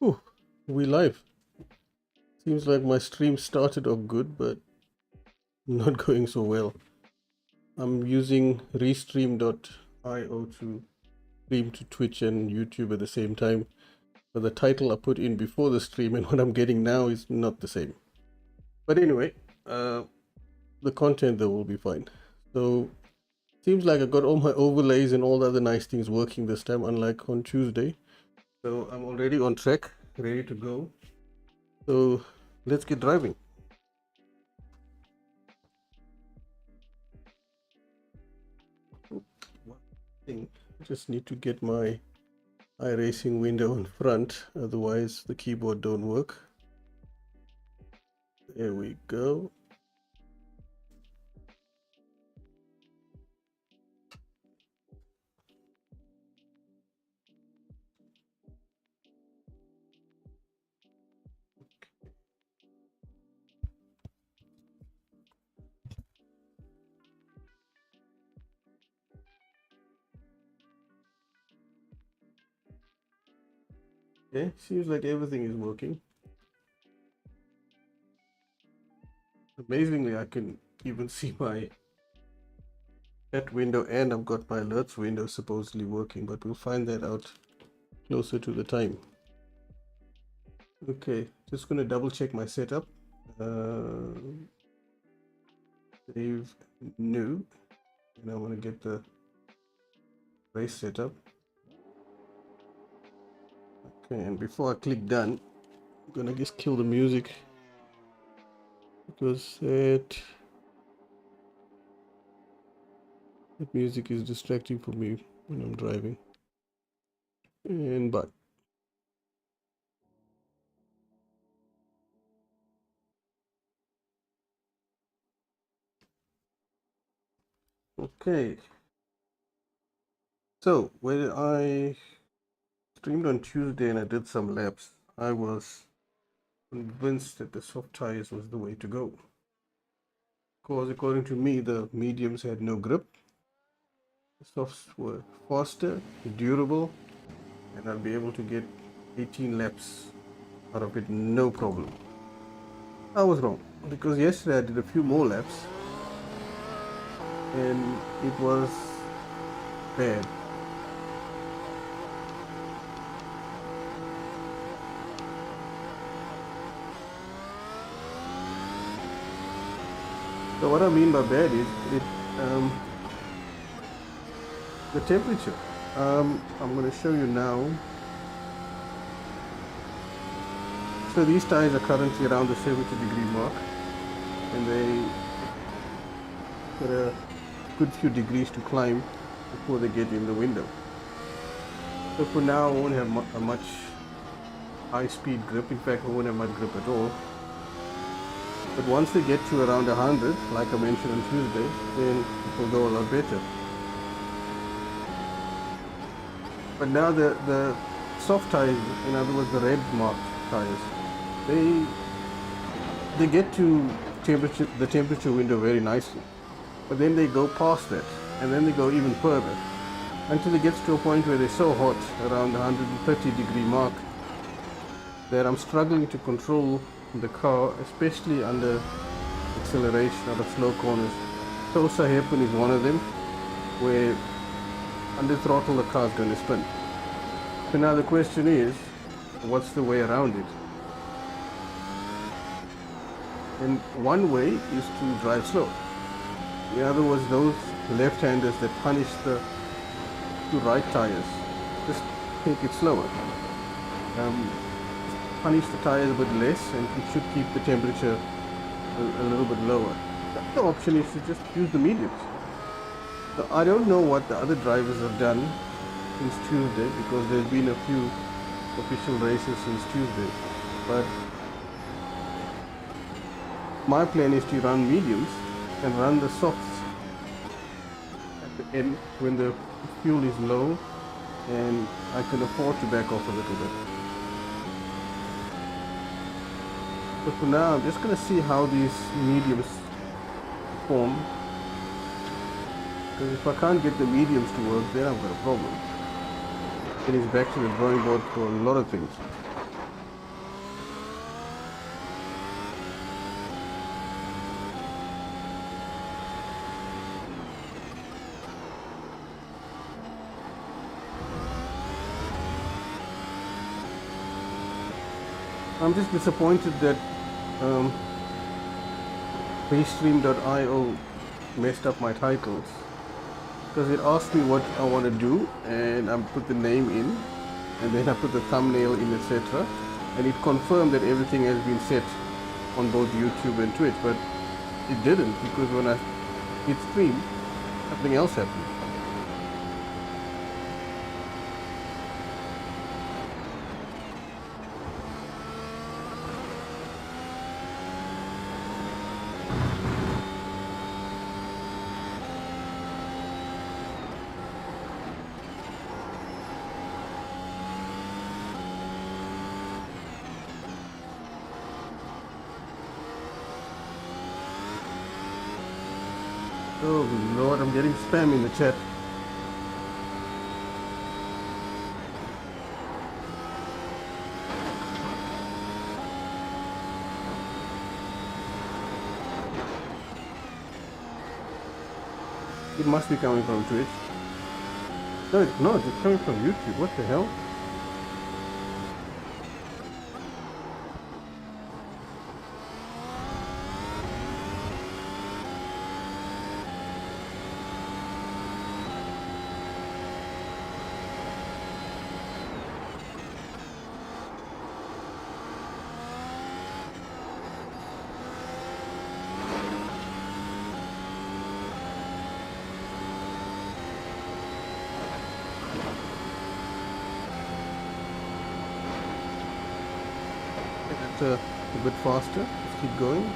Whew, we live. Seems like my stream started off good, but not going so well. I'm using restream.io to stream to Twitch and YouTube at the same time. But the title I put in before the stream and what I'm getting now is not the same. But anyway, the content though will be fine. So seems like I got all my overlays and all the other nice things working this time, unlike on Tuesday. So I'm already on track, ready to go. So let's get driving. One thing, I just need to get my iRacing window in front, otherwise the keyboard don't work. There we go. Okay, seems like everything is working. Amazingly, I can even see my chat window and I've got my alerts window supposedly working, but we'll find that out closer to the time. Okay, just going to double check my setup. Save new, and I want to get the race setup. Okay, and before I click done, I'm gonna just kill the music because that music is distracting for me when I'm driving. And but okay, so when I streamed on Tuesday and I did some laps, I was convinced that the soft tires was the way to go. Of course, according to me, the mediums had no grip. The softs were faster, durable, and I'll be able to get 18 laps out of it, no problem. I was wrong, because yesterday I did a few more laps and it was bad. So what I mean by bad is the temperature. I'm going to show you now. So these tires are currently around the 70-degree mark, and they got a good few degrees to climb before they get in the window. So for now, I won't have a much high-speed grip. In fact, I won't have much grip at all. But once they get to around 100, like I mentioned on Tuesday, then it will go a lot better. But now the soft tires, in other words the red marked tires, they get to the temperature window very nicely. But then they go past that, and then they go even further, until it gets to a point where they're so hot, around the 130-degree mark, that I'm struggling to control the car, especially under acceleration out of slow corners. Tosa hairpin is one of them, where under throttle the car is going to spin. So now the question is, what's the way around it? And one way is to drive slow. In other words, those left-handers that punish the two right tires, just take it slower. Punish the tires a bit less, and it should keep the temperature a little bit lower. The other option is to just use the mediums. So I don't know what the other drivers have done since Tuesday, because there's been a few official races since Tuesday, but my plan is to run mediums and run the softs at the end when the fuel is low and I can afford to back off a little bit. So for now, I'm just going to see how these mediums perform, because if I can't get the mediums to work, then I've got a problem. Then it's back to the drawing board for a lot of things. I'm just disappointed that um, Restream.io messed up my titles because it asked me what I want to do, and I put the name in, and then I put the thumbnail in, etc. And it confirmed that everything has been set on both YouTube and Twitch, but it didn't, because when I hit stream, something else happened. Oh Lord, I'm getting spam in the chat. It must be coming from Twitch. No, it's not. It's coming from YouTube. What the hell? A bit faster. Let's keep going.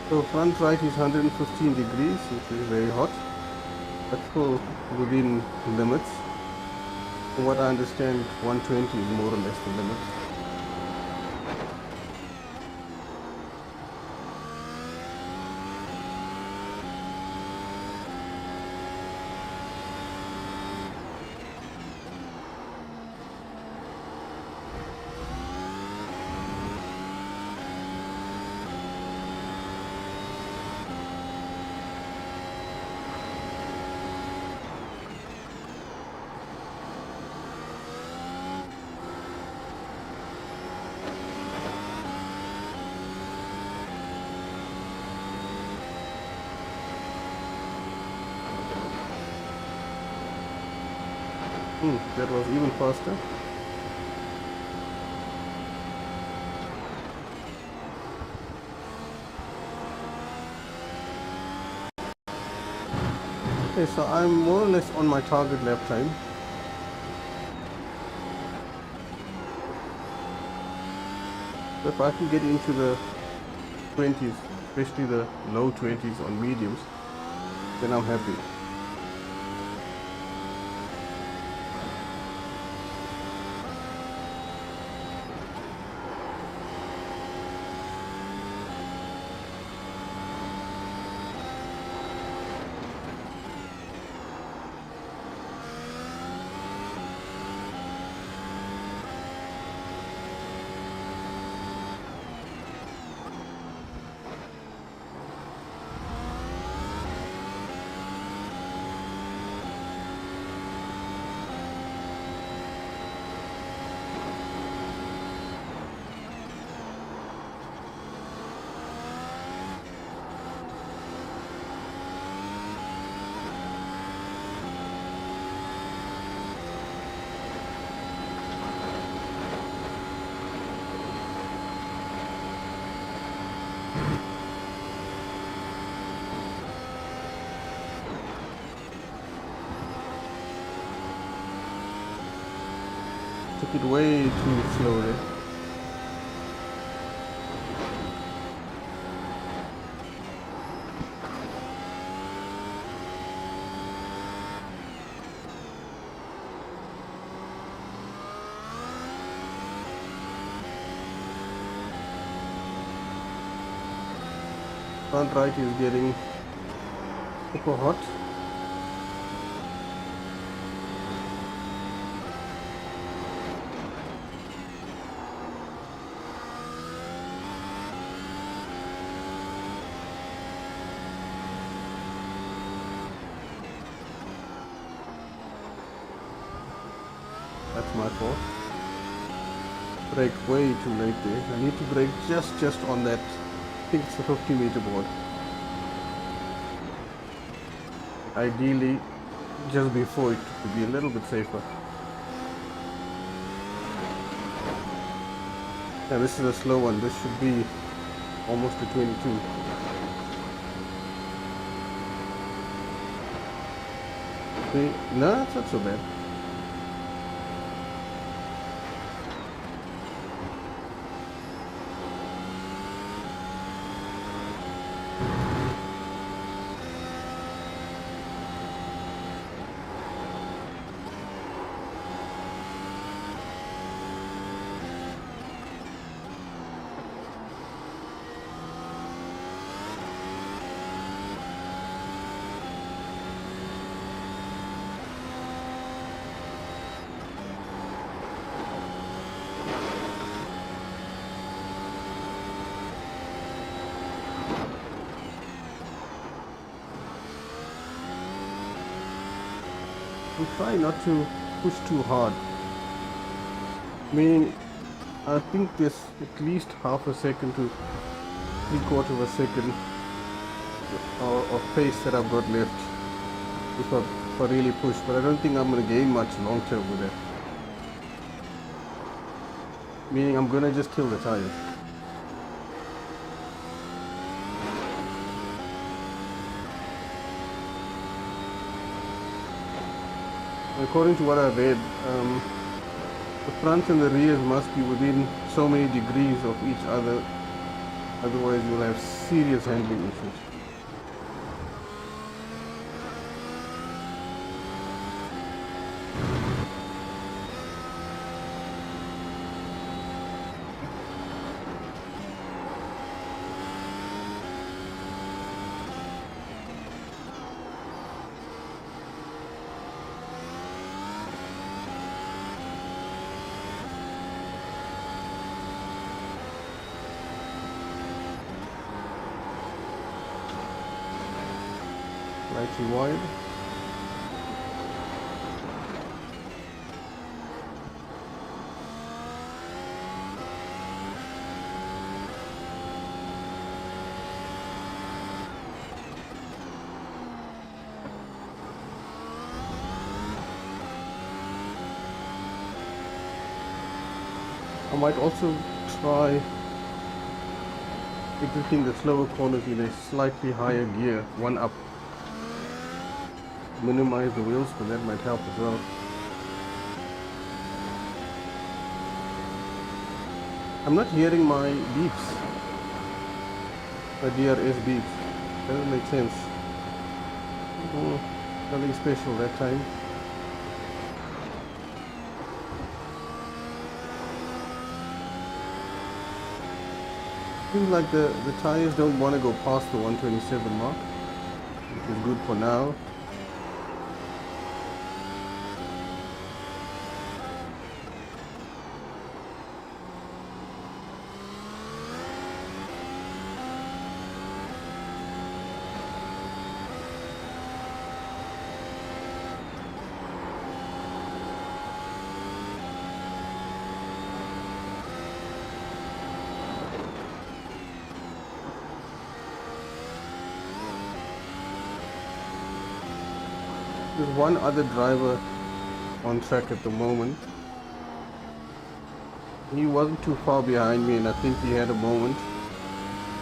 So front right is 115 degrees, which is very hot. That's still within limits. From what I understand, 120 is more or less the limit. That was even faster. Okay, so I'm more or less on my target lap time. So if I can get into the 20s, especially the low 20s on mediums, then I'm happy. Took it way too slowly. Front right is getting super hot. That's my fault. Brake way too late there. I need to brake just on that. I think it's a 50-meter board. Ideally, just before it to be a little bit safer. Yeah, this is a slow one. This should be almost a 22. See? No, it's not so bad. I'm trying not to push too hard. Meaning, I think there's at least half a second to 3/4 of a second of pace that I've got left if I really push. But I don't think I'm going to gain much long term with that. Meaning I'm going to just kill the tires. According to what I've read, the front and the rears must be within so many degrees of each other, otherwise you'll have serious handling issues. Slightly wide. I might also try exiting the slower corners in a slightly higher gear, one up. Minimize the wheels, but that might help as well. I'm not hearing my beeps, my DRS beeps. Doesn't make sense. Nothing special that time. Seems like the tires don't want to go past the 127 mark, which is good for now. There's one other driver on track at the moment. He wasn't too far behind me and I think he had a moment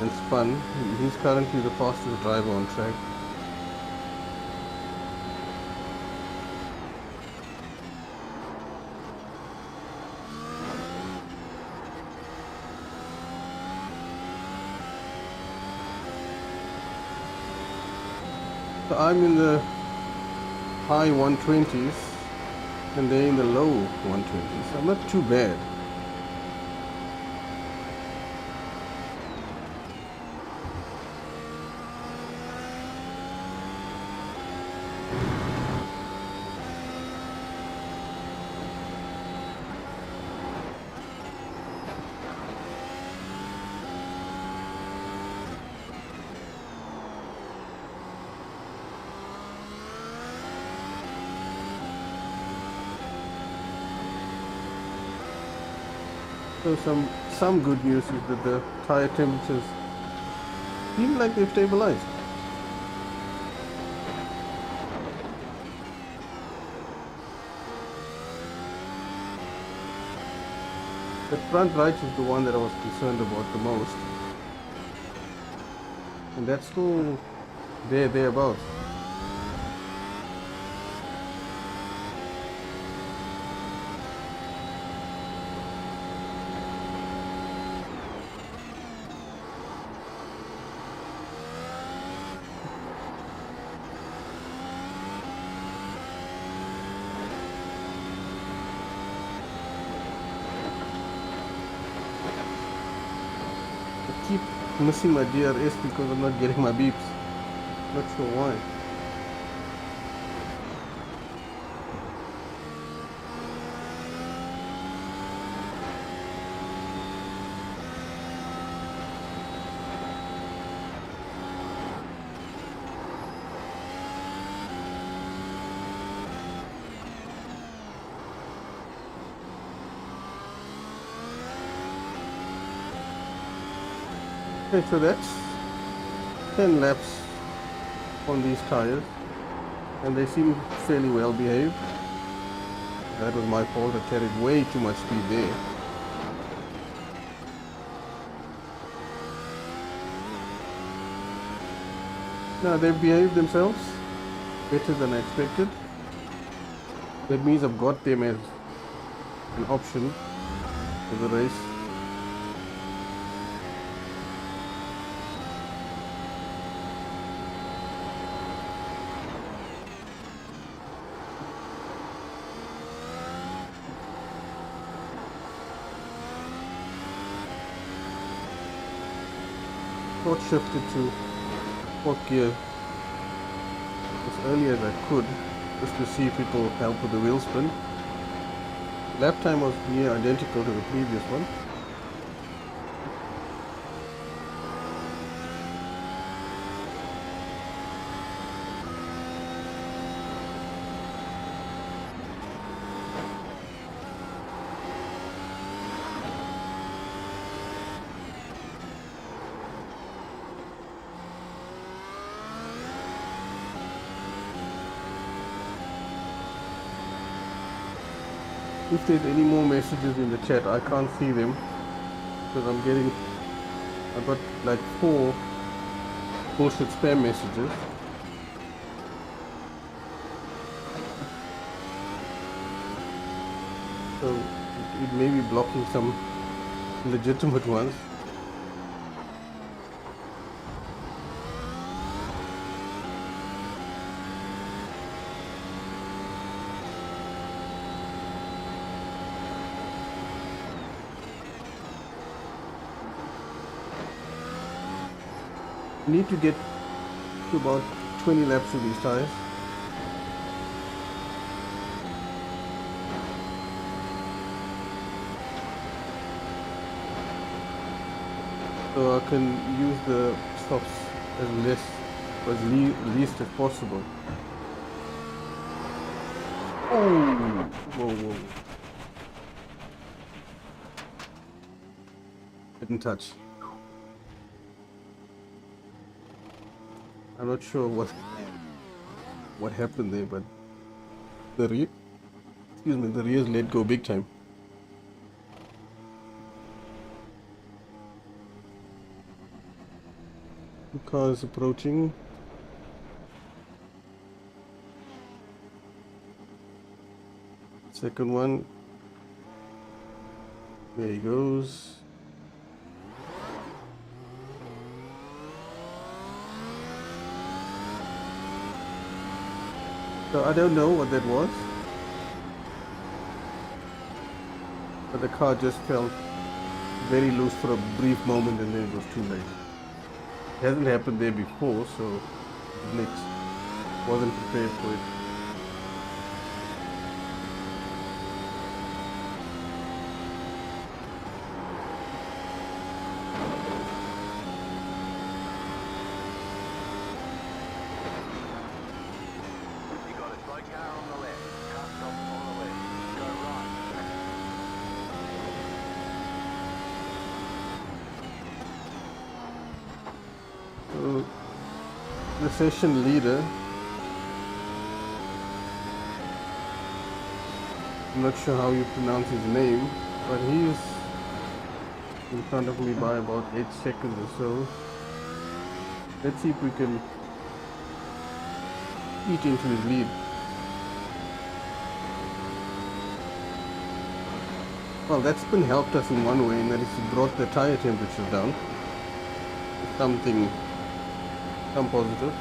and spun. He's currently the fastest driver on track. So I'm in the high 120s and they're in the low 120s. So I'm not too bad. So some good news is that the tire temperatures seem like they've stabilized. The front right is the one that I was concerned about the most, and that's still thereabouts. I keep missing my DRS because I'm not getting my beeps. Not sure why. Okay, so that's 10 laps on these tires, and they seem fairly well behaved. That was my fault. I carried way too much speed there. Now they've behaved themselves better than I expected. That means I've got them as an option for the race. Short shifted to fourth gear as early as I could, just to see if it will help with the wheel spin. Lap time was near identical to the previous one. If there's any more messages in the chat, I can't see them because I've got like 4 bullshit spam messages. So it may be blocking some legitimate ones. Need to get to about 20 laps with these tires. So I can use the stops as least as possible. Oh, whoa. Didn't touch. I'm not sure what happened there, but the rears let go big time. The car is approaching. Second one. There he goes. So I don't know what that was, but the car just felt very loose for a brief moment and then it was too late. It hasn't happened there before, so wasn't prepared for it. the session leader. I'm not sure how you pronounce his name, but he's in front of me by about 8 seconds or so. Let's see if we can eat into his lead. Well, that's been helped us in one way, in that it's brought the tire temperature down. Some positive.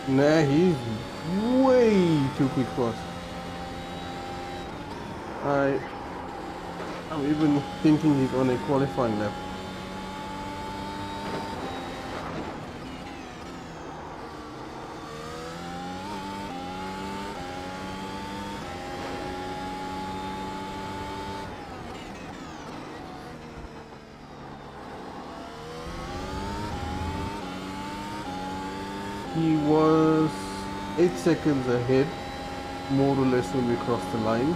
Nah, he's way too quick for us. I'm even thinking he's on a qualifying lap. He was 8 seconds ahead, more or less, when we crossed the line.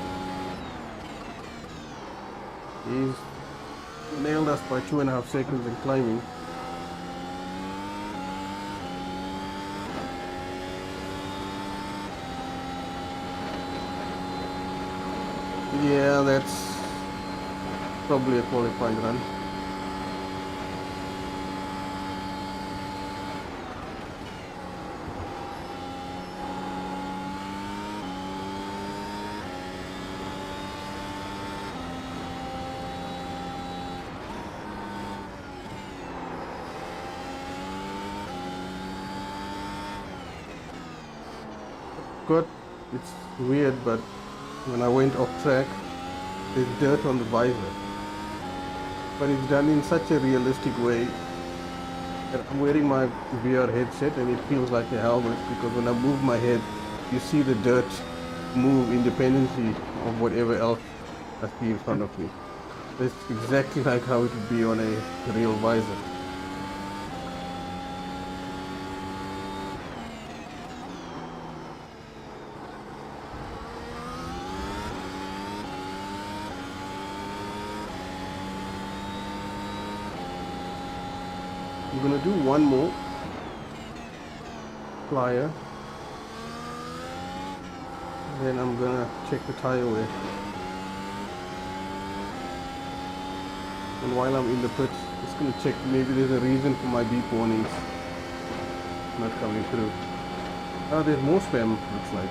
He's nailed us by 2.5 seconds in climbing. Yeah, that's probably a qualifying run. It's weird, but when I went off track, there's dirt on the visor. But it's done in such a realistic way that I'm wearing my VR headset and it feels like a helmet, because when I move my head, you see the dirt move independently of whatever else I see in front of me. It's exactly like how it would be on a real visor. I'm gonna do one more flyer, then I'm gonna check the tire wear. And while I'm in the pits, just gonna check maybe there's a reason for my beep warnings not coming through. Oh, there's more spam, looks like.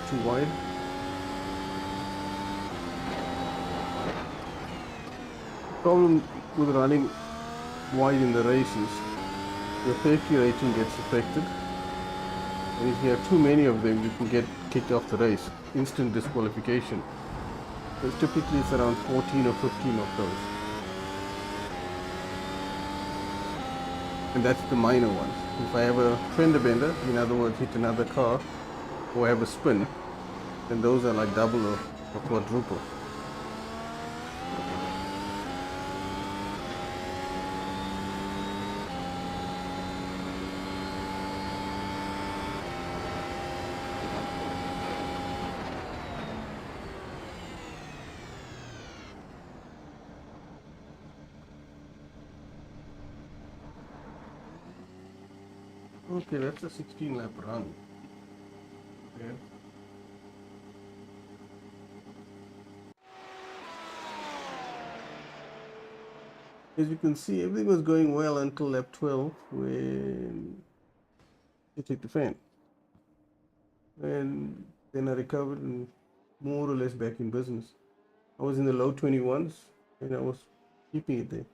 Too wide. Problem with running wide in the races, your safety rating gets affected, and if you have too many of them, you can get kicked off the race, instant disqualification. So typically it's around 14 or 15 of those, and that's the minor ones. If I have a fender bender, in other words hit another car, or have a spin, then those are like double or quadruple. Okay, that's a 16 lap run. Okay. As you can see, everything was going well until lap 12 when it hit the fan. and then I recovered and more or less back in business. I was in the low 21s and I was keeping it there.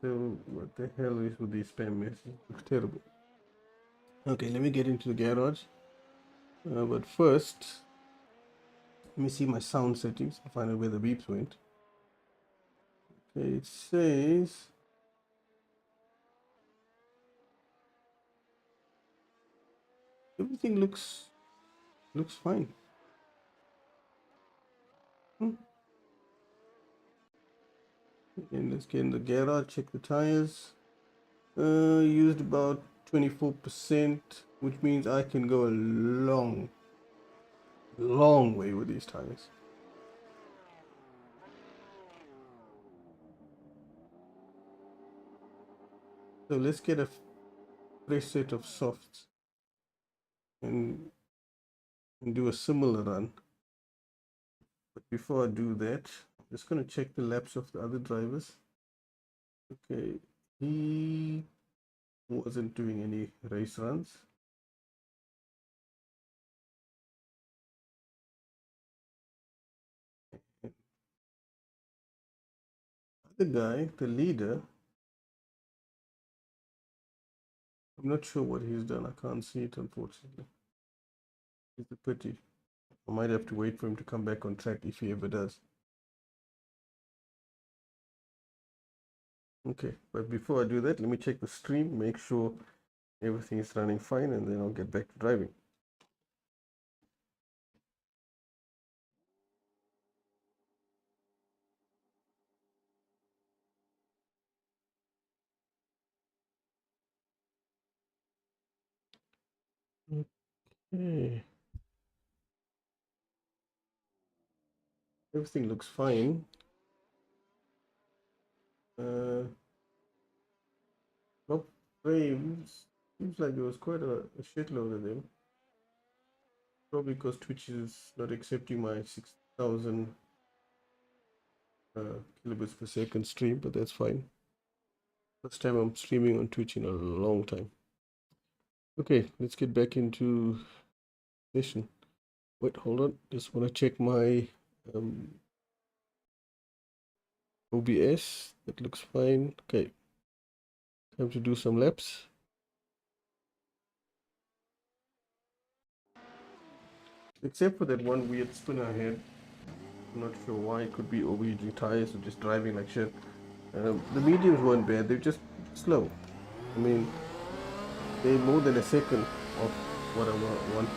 So what the hell is with these spam messages? It's terrible. Okay, let me get into the garage. But first, let me see my sound settings to find out where the beeps went. Okay, it says everything looks fine. And let's get in the garage, check the tires. Used about 24%, which means I can go a long way with these tires. So let's get a fresh set of softs and do a similar run. But before I do that, I'm just going to check the laps of the other drivers. Okay, he wasn't doing any race runs. The guy, the leader, I'm not sure what he's done. I can't see it, unfortunately. It's a pity. I might have to wait for him to come back on track if he ever does. Okay, but before I do that, let me check the stream, make sure everything is running fine, and then I'll get back to driving. Okay. Everything looks fine. Top frames, seems like there was quite a shitload of them. Probably because Twitch is not accepting my 6,000 kilobits per second stream, but that's fine. First time I'm streaming on Twitch in a long time. Okay, let's get back into session. Wait, hold on. Just want to check my OBS. That looks fine. Okay, time to do some laps. Except for that one weird spinner ahead. I'm not sure why. It could be overheating tires or just driving like shit. The mediums weren't bad. They're just slow. I mean, they're more than a second of what I want,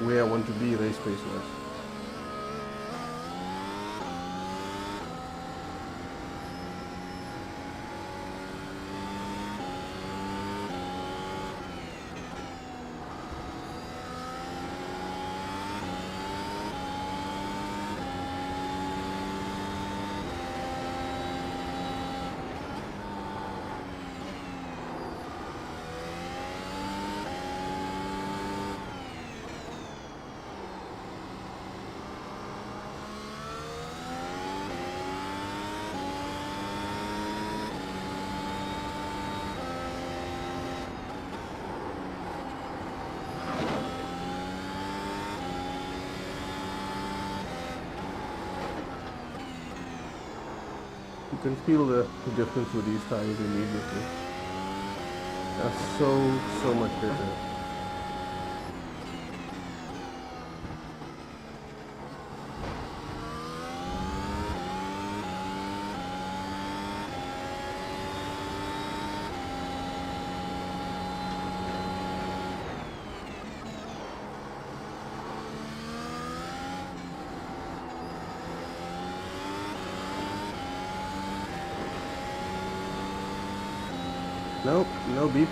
where I want to be race pace wise. You can feel the difference with these tires immediately. They're so much better. Nope, no beeps.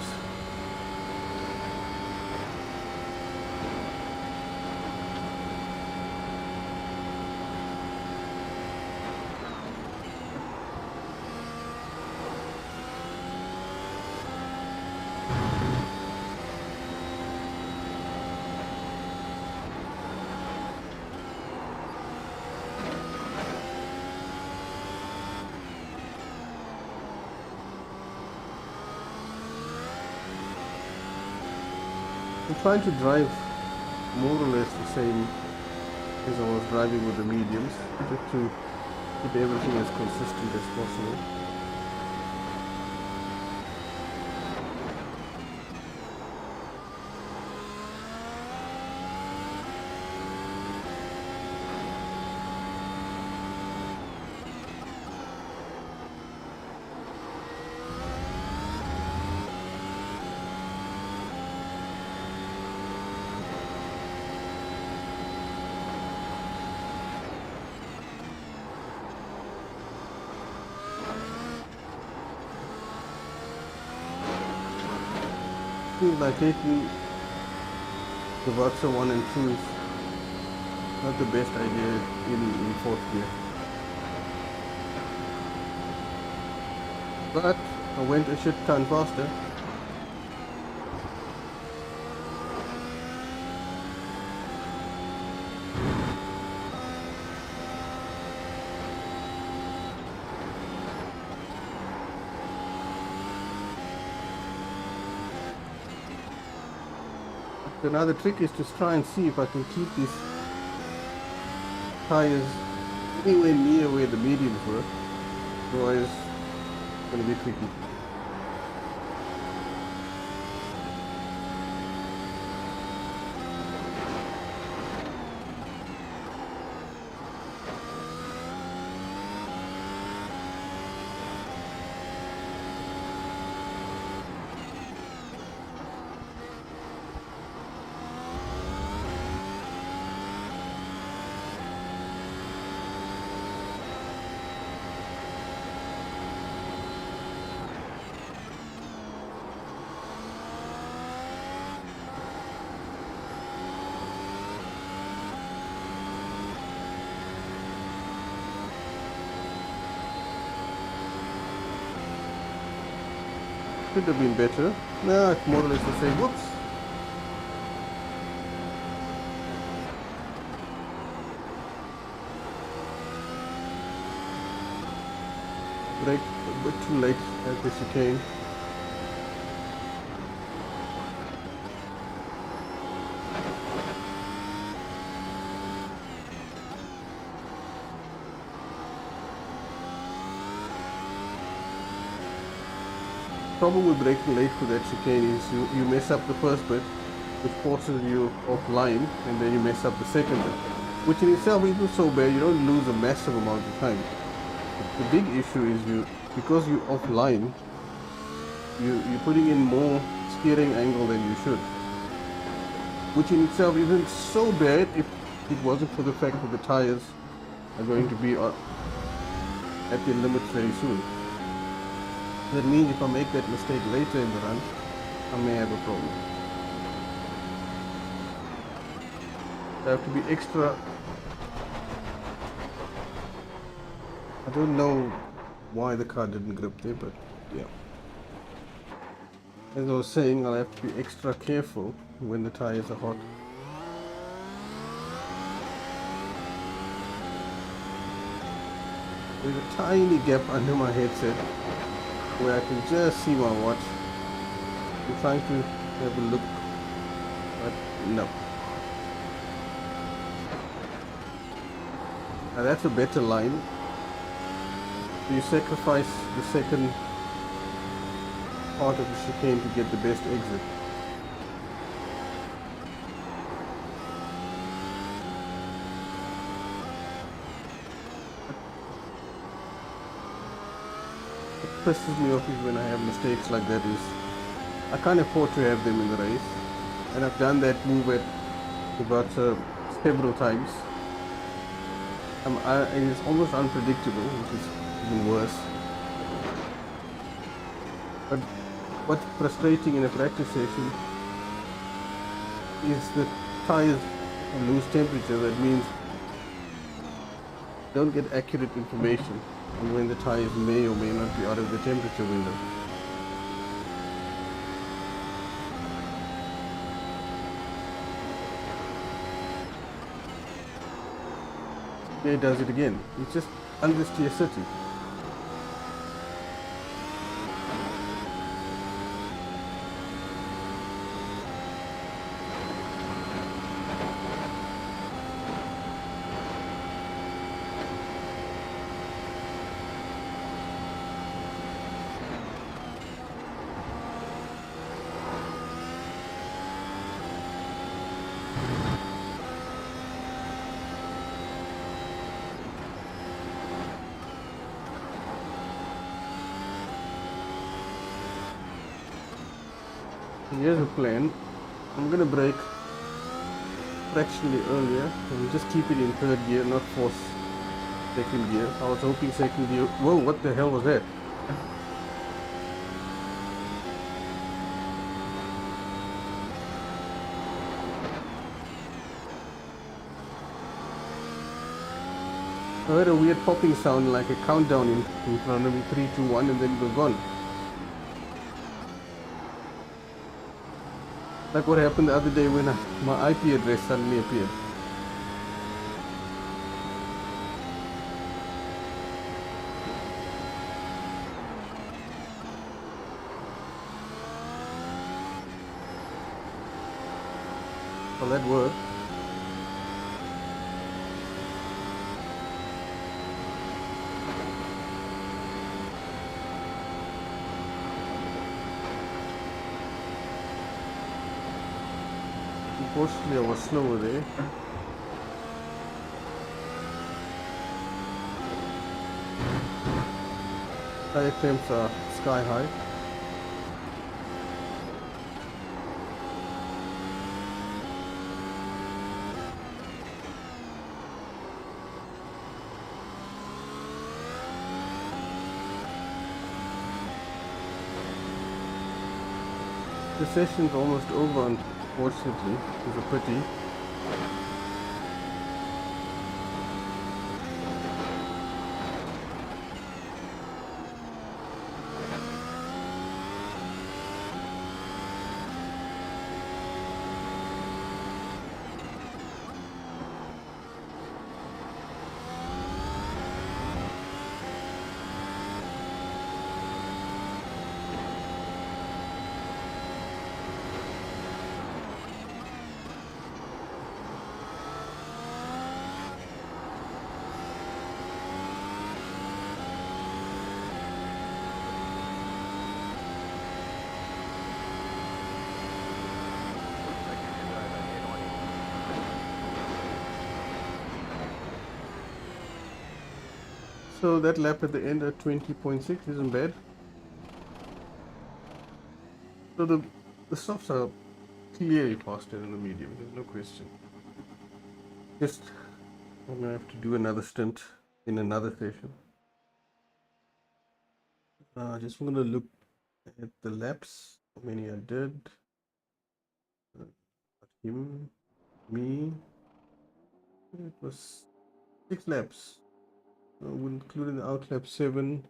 I'm trying to drive more or less the same as I was driving with the mediums, just to keep everything as consistent as possible. Seems like taking the Vatsa 1 and 2 is not the best idea in fourth gear. But I went a shit ton faster. Another trick is to try and see if I can keep these tires anywhere near where the mediums were, otherwise it's going to be tricky. Could have been better. No, it's more or less the same. Whoops. Brake a bit too late at the chicane. Problem with braking late for that chicane is you mess up the first bit, which forces you offline, and then you mess up the second bit, which in itself isn't so bad. You don't lose a massive amount of time. But the big issue is because you're offline, you're putting in more steering angle than you should, which in itself isn't so bad if it wasn't for the fact that the tires are going to be at their limits very soon. That means if I make that mistake later in the run, I may have a problem. I have to be extra. I don't know why the car didn't grip there, but yeah. As I was saying, I'll have to be extra careful when the tires are hot. There's a tiny gap under my headset where I can just see my watch. I'm trying to have a look, but no. Now that's a better line. You sacrifice the second part of the chicane to get the best exit. What pisses me off is when I have mistakes like that is I can't afford to have them in the race, and I've done that move at about several times. It is almost unpredictable, which is even worse. But what's frustrating in a practice session is the tires lose temperature. That means you don't get accurate information on when the tires may or may not be out of the temperature window. There it does it again. It's just understeer city. Here's a plan. I'm gonna brake fractionally earlier and just keep it in third gear, not force second gear. I was hoping second gear. Whoa, what the hell was that? I heard a weird popping sound like a countdown in front of me, 3, 2, 1, and then it was gone. Like what happened the other day when my IP address suddenly appeared. Well, that worked. Unfortunately, I was slower there. Tire clamps are sky high. The session's almost over, unfortunately. It's a pity. So that lap at the end at 20.6 isn't bad. So the softs are clearly faster than the medium, there's no question. Just I'm gonna have to do another stint in another session. Just gonna look at the laps, how many I did. Him, me. It was 6 laps. Including the out lap 7.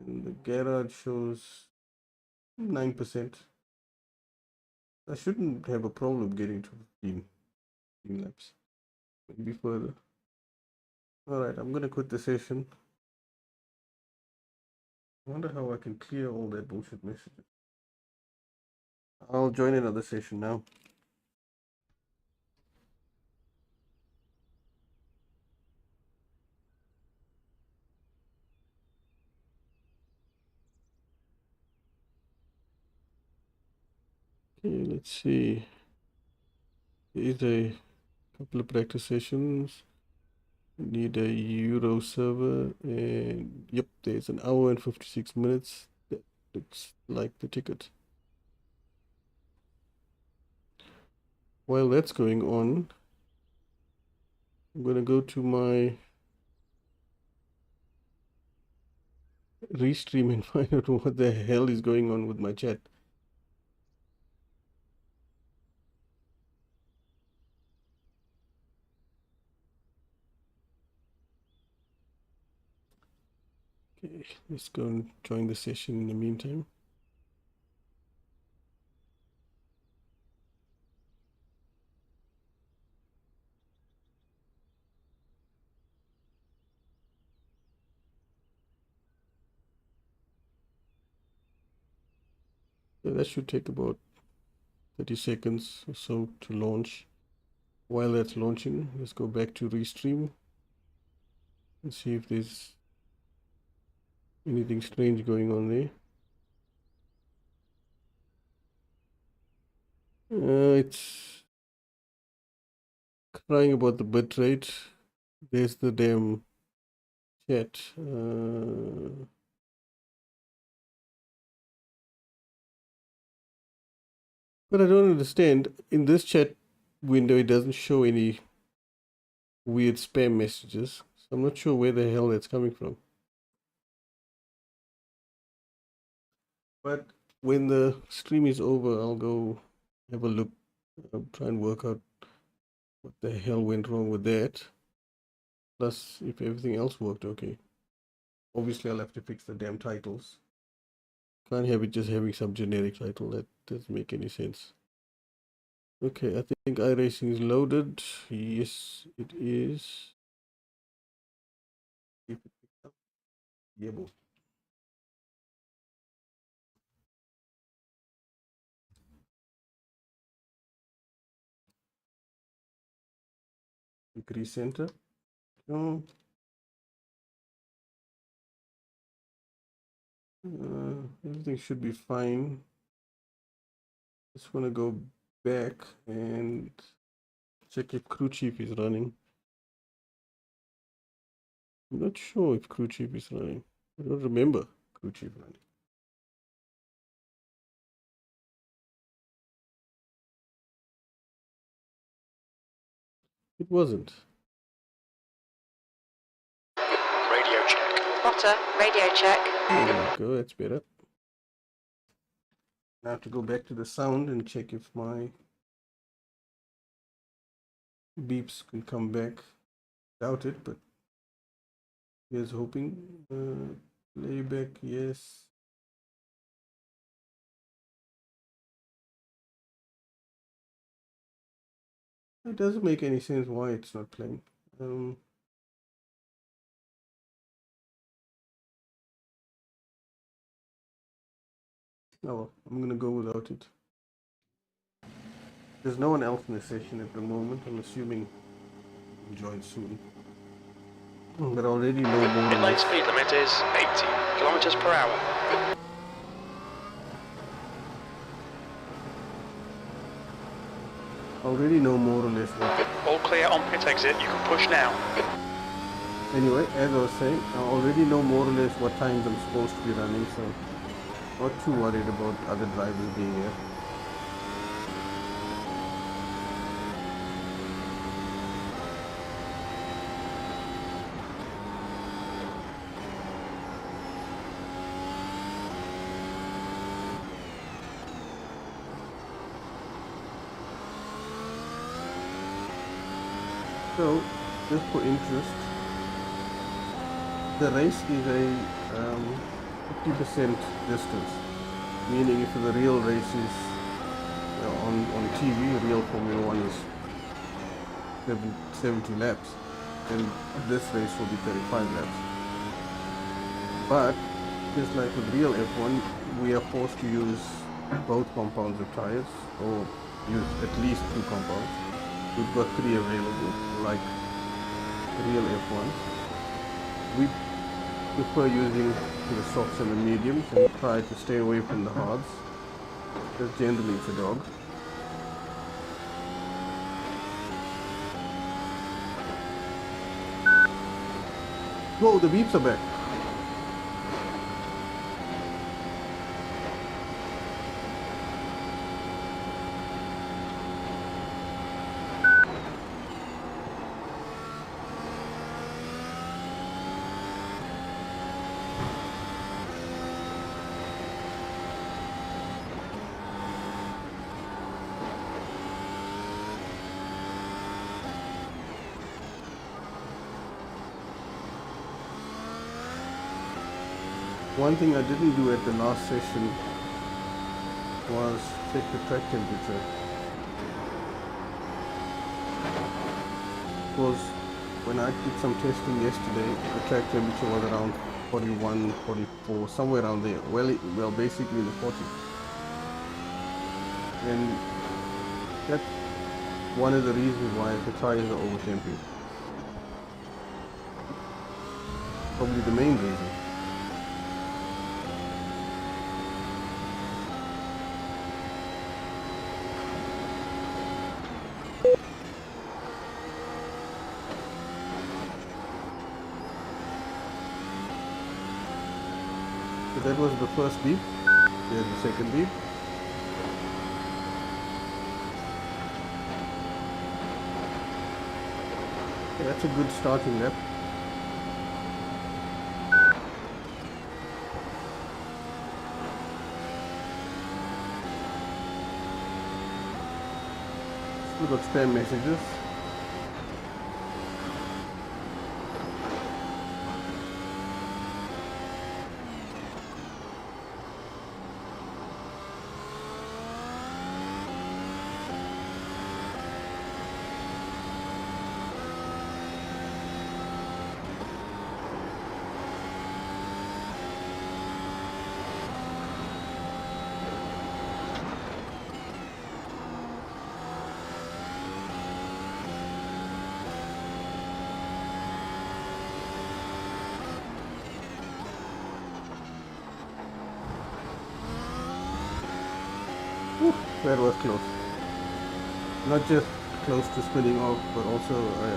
And the garage shows 9%. I shouldn't have a problem getting to 15 laps. Maybe further. Alright, I'm gonna quit the session. I wonder how I can clear all that bullshit messages. I'll join another session now. Okay, let's see. Here's a couple of practice sessions. Need a Euro server, and yep, there's an hour and 56 minutes. That looks like the ticket. While that's going on, I'm gonna go to my restream and find out what the hell is going on with my chat. Okay, let's go and join the session in the meantime. Yeah, that should take about 30 seconds or so to launch. While that's launching, let's go back to restream and see if there's anything strange going on there. It's crying about the bitrate. There's the damn chat. But I don't understand. In this chat window, it doesn't show any weird spam messages. So I'm not sure where the hell that's coming from. But when the stream is over, I'll go have a look. I'll try and work out what the hell went wrong with that. Plus, if everything else worked okay. Obviously, I'll have to fix the damn titles. Can't have it just having some generic title. That doesn't make any sense. Okay, I think iRacing is loaded. Yes, it is. If it picks up, yeah, boy. Increase center. Oh, everything should be fine. Just want to go back and check if crew chief is running. I'm not sure if crew chief is running. I don't remember crew chief running. It wasn't. Radio check. Potter, radio check. There we go, that's better. Now I have to go back to the sound and check if my beeps can come back. Doubt it, but here's hoping. Playback, yes. It doesn't make any sense why it's not playing. Oh well, I'm gonna go without it. There's no one else in the session at the moment. I'm assuming he'll join soon. But I already know more. Inline speed limit is 80 kilometers per hour. Already know more or less what. All clear on pit exit. You can push now. Anyway, as I was saying, I already know more or less what times I'm supposed to be running, so not too worried about other drivers being here. So, just for interest, the race is a 50% distance, meaning if the real race is on TV, real Formula One is 70 laps, then this race will be 35 laps. But just like with real F1, we are forced to use both compounds of tires, or use at least two compounds. We've got three available, like real F1. We prefer using the softs and the mediums and try to stay away from the hards, because generally it's a dog. Whoa, the beeps are back. One thing I didn't do at the last session was check the track temperature. Because when I did some testing yesterday, the track temperature was around 41, 44, somewhere around there. Well, basically in the 40s. And that's one of the reasons why the tires are over-tempered. Probably the main reason. So that was the first beep. There's the second beep. Yeah, that's a good starting lap. Still got spam messages. Whew, that was close. Not just close to spinning off, but also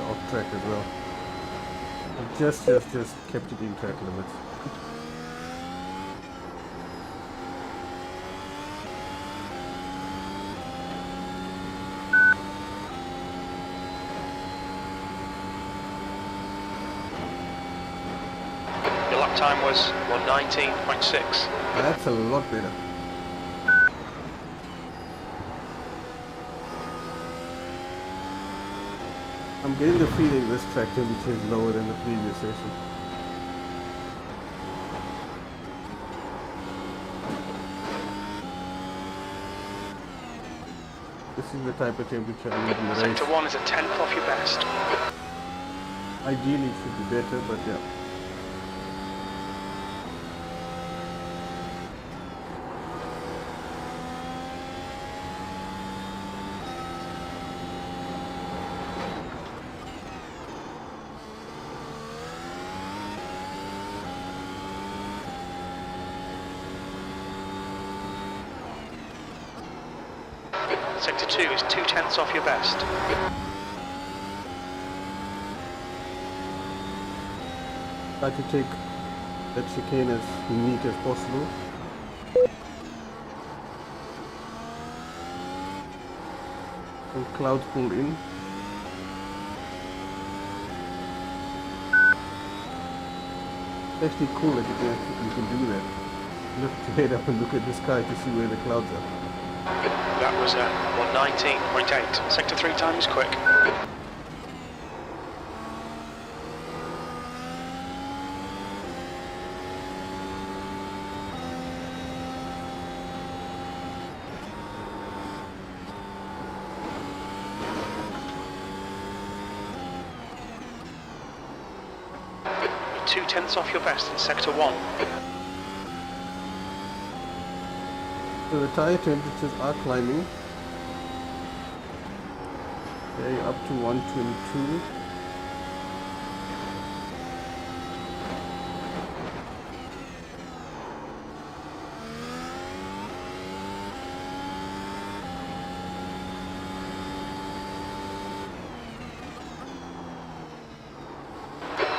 off track as well. I just kept it in track limits. Your lap time was 1:19.6. That's a lot better. I'm getting the feeling this track temperature is lower than the previous session. This is the type of temperature I need in the race. Sector 1 is a tenth off your best. Ideally it should be better, but yeah. Sector 2 is 2/10 off your best. Try to take that chicane as neat as possible. Some clouds pulled in. It's actually cool that you can do that. Lift your head up and look at the sky to see where the clouds are. That was 1:19.8. Sector 3 time is quick. You're 2/10 off your best in Sector 1. So the tire temperatures are climbing. Okay, up to 122.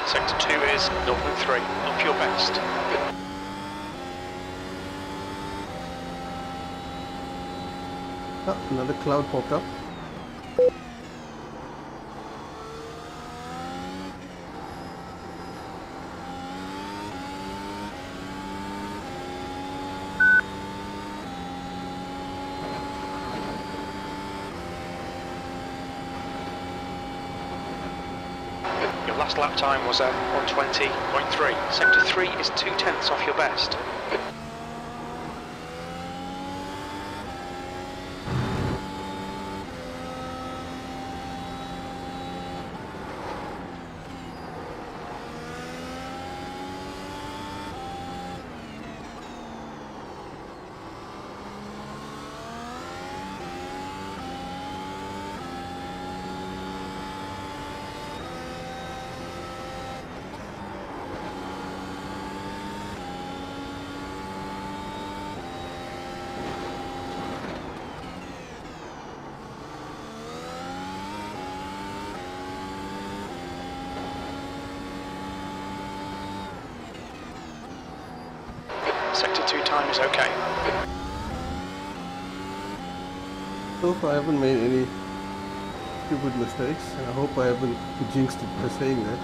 Sector 2 is 0.3 off your best. Ah, another cloud popped up. Your last lap time was 1:20.3. Sector 3 is 2/10 off your best. Sector 2 time is okay. So far I haven't made any stupid mistakes, and I hope I haven't jinxed it by saying that.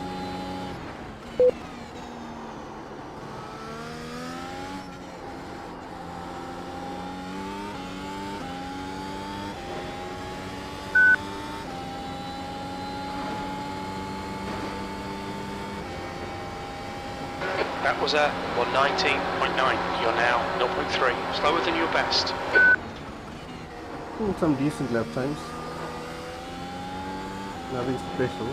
That was a 119.9. You're now 0.3, slower than your best. Some decent lap times. Nothing special.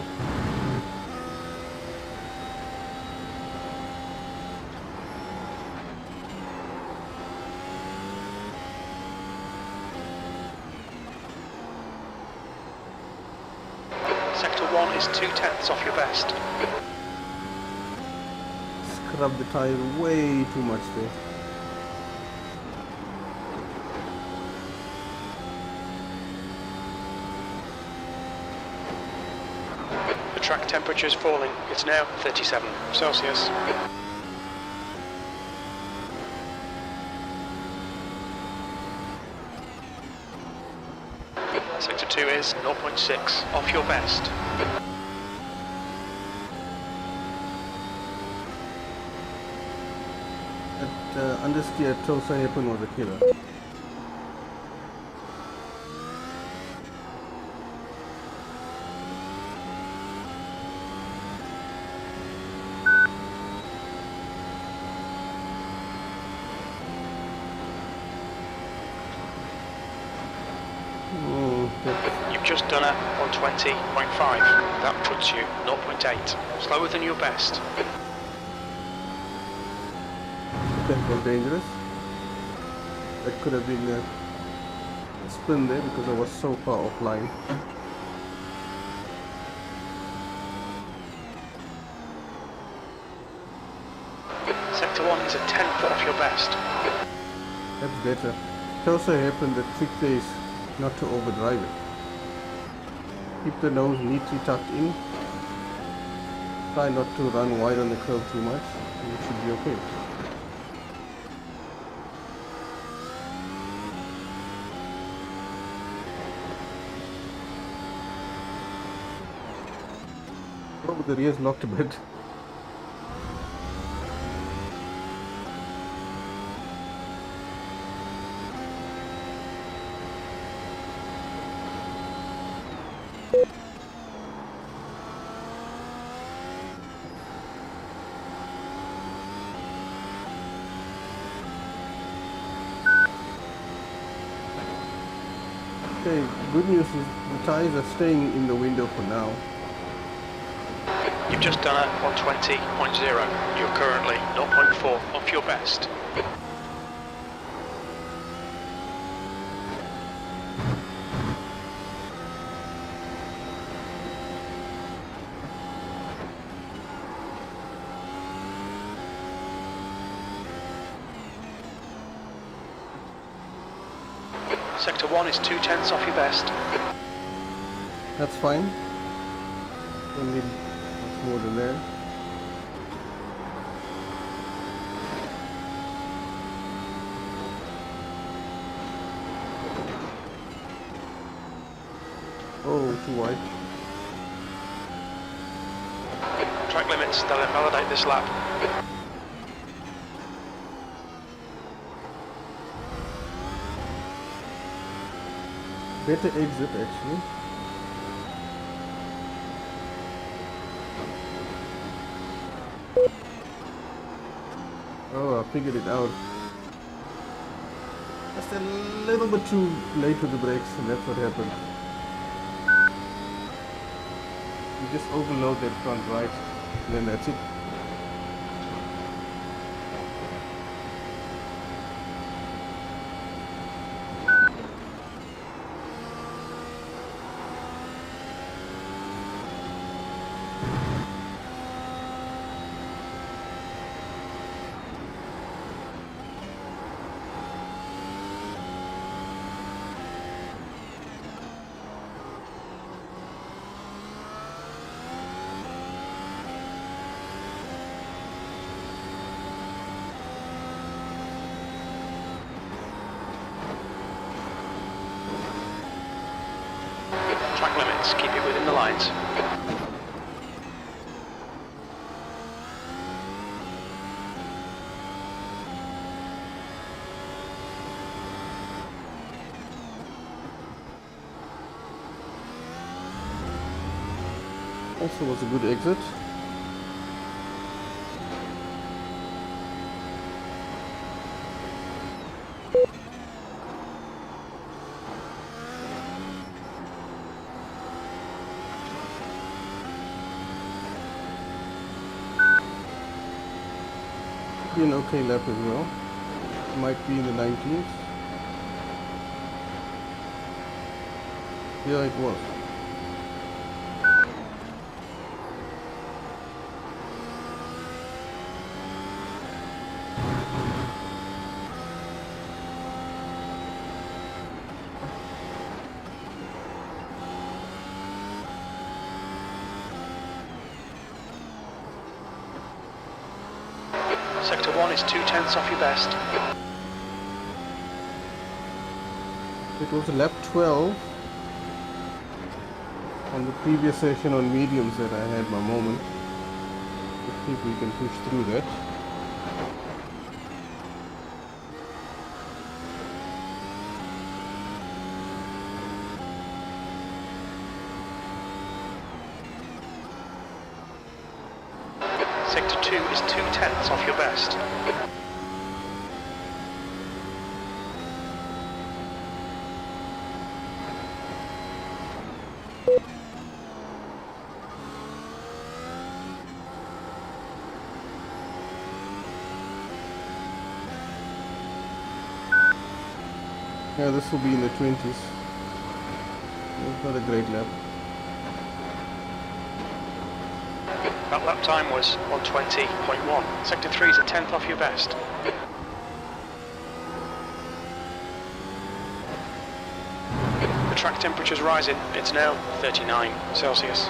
Sector 1 is 0.2 off your best. Scrub the tire way too much there. The track temperature is falling. It's now 37 Celsius. Sector 2 is 0.6 off your best. That understeer Tulsa hairpin was a killer. You've just done a 120.5. That puts you 0.8, slower than your best. That was dangerous. That could have been a spin there because I was so far offline. Sector 1 is a 10th off your best. That's better. It also happened that trick there is not to overdrive it. Keep the nose neatly tucked in. Try not to run wide on the curve too much, and you should be okay. Oh, the rear's locked a bit. Okay, good news is the tires are staying in the window for now. You've just done a 120.0. You're currently 0.4 off your best. Sector 1 is 0.2 off your best. That's fine. Don't need much more than that. Oh, too wide. Track limits, they'll invalidate this lap. Better exit actually. Oh, I figured it out. Just a little bit too late with the brakes, and that's what happened. You just overload that front right, and then that's it. track limits. Keep it within the lines. Also was a good exit. Be an okay lap as well. Might be in the 19th. Yeah, it was. Sector 1 is 2/10 off your best. It was lap 12 on the previous session on mediums that I had my moment. Let's see if we can push through that. Sector 2 is 2/10 off your best. Yeah, this will be in the 20s. It's not a great lap. That lap time was 1:20.1. Sector 3 is a 10th off your best. The track temperature's rising. It's now 39 Celsius.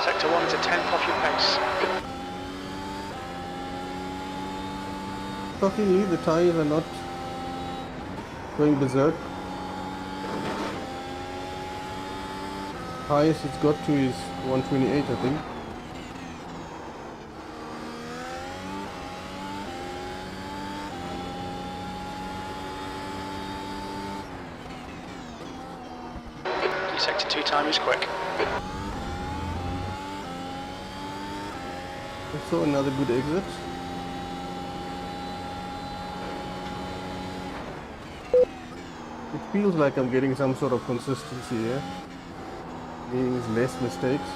Sector 1 is a 10th off your pace. Shockingly, the tires are not going berserk. Highest it's got to is 128, I think. Your Sector 2 time is quick. Also another good exit. It feels like I'm getting some sort of consistency here, meaning less mistakes.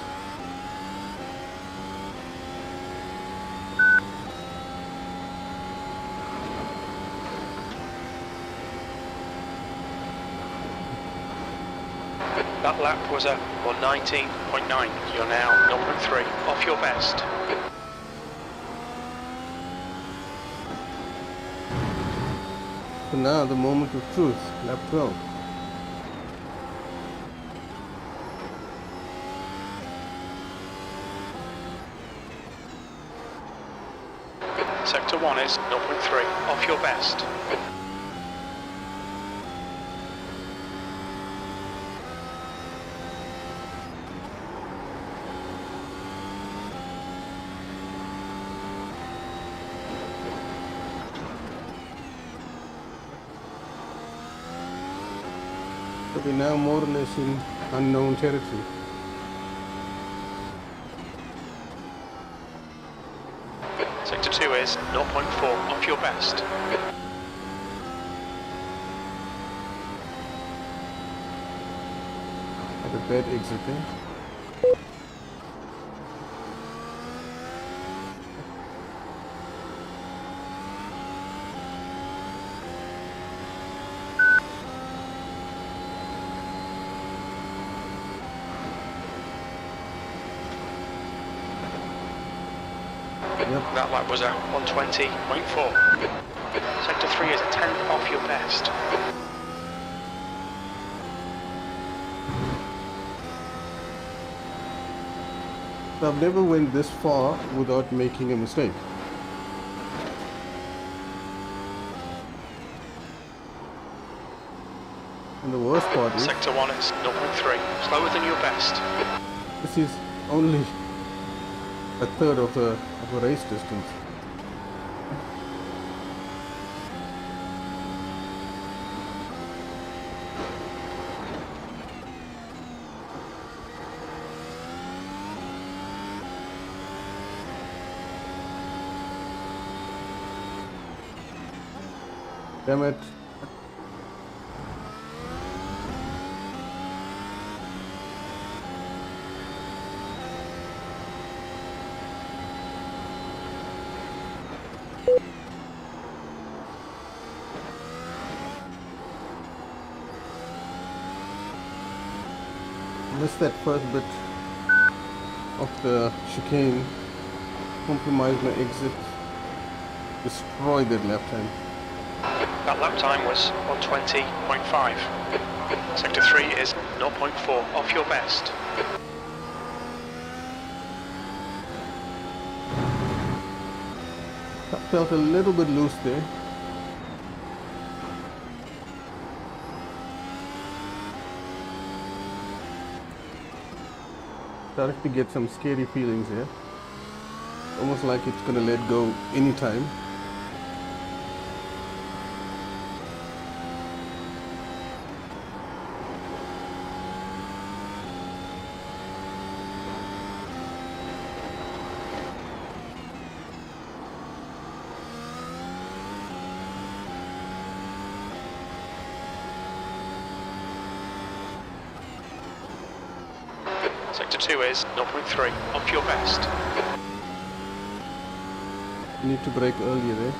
That lap was a 1:19.9. You're now 0.3 off your best. So now the moment of truth, lap 12. Sector 1 is 0.3 off your best. So we're now more or less in unknown territory. Sector 2 is 0.4 off your best. Had a bad exit there. Yep. That lap was a 1:20.4. Sector 3 is a 10th off your best. I've never went this far without making a mistake. And the worst part is, Sector 1 is 0.3, slower than your best. this is only a third of a race distance. Damn it. Missed that first bit of the chicane, compromised my exit, destroyed that left hand. That lap time was 120.5. Sector 3 is 0.4 off your best. I felt a little bit loose there. Started to get some scary feelings here. Almost like it's gonna let go anytime. Sector 2 is 0.3 off your best. You need to brake earlier there.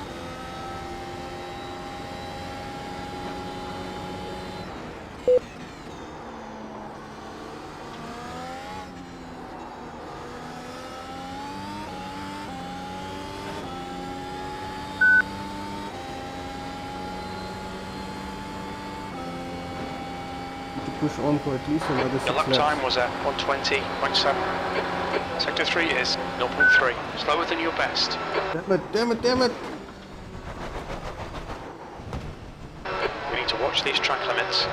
Push on for at least another 6 Your lap laps. time was at 120.7. Sector 3 is 0.3, slower than your best. Damn it, damn it, damn it! We need to watch these track limits.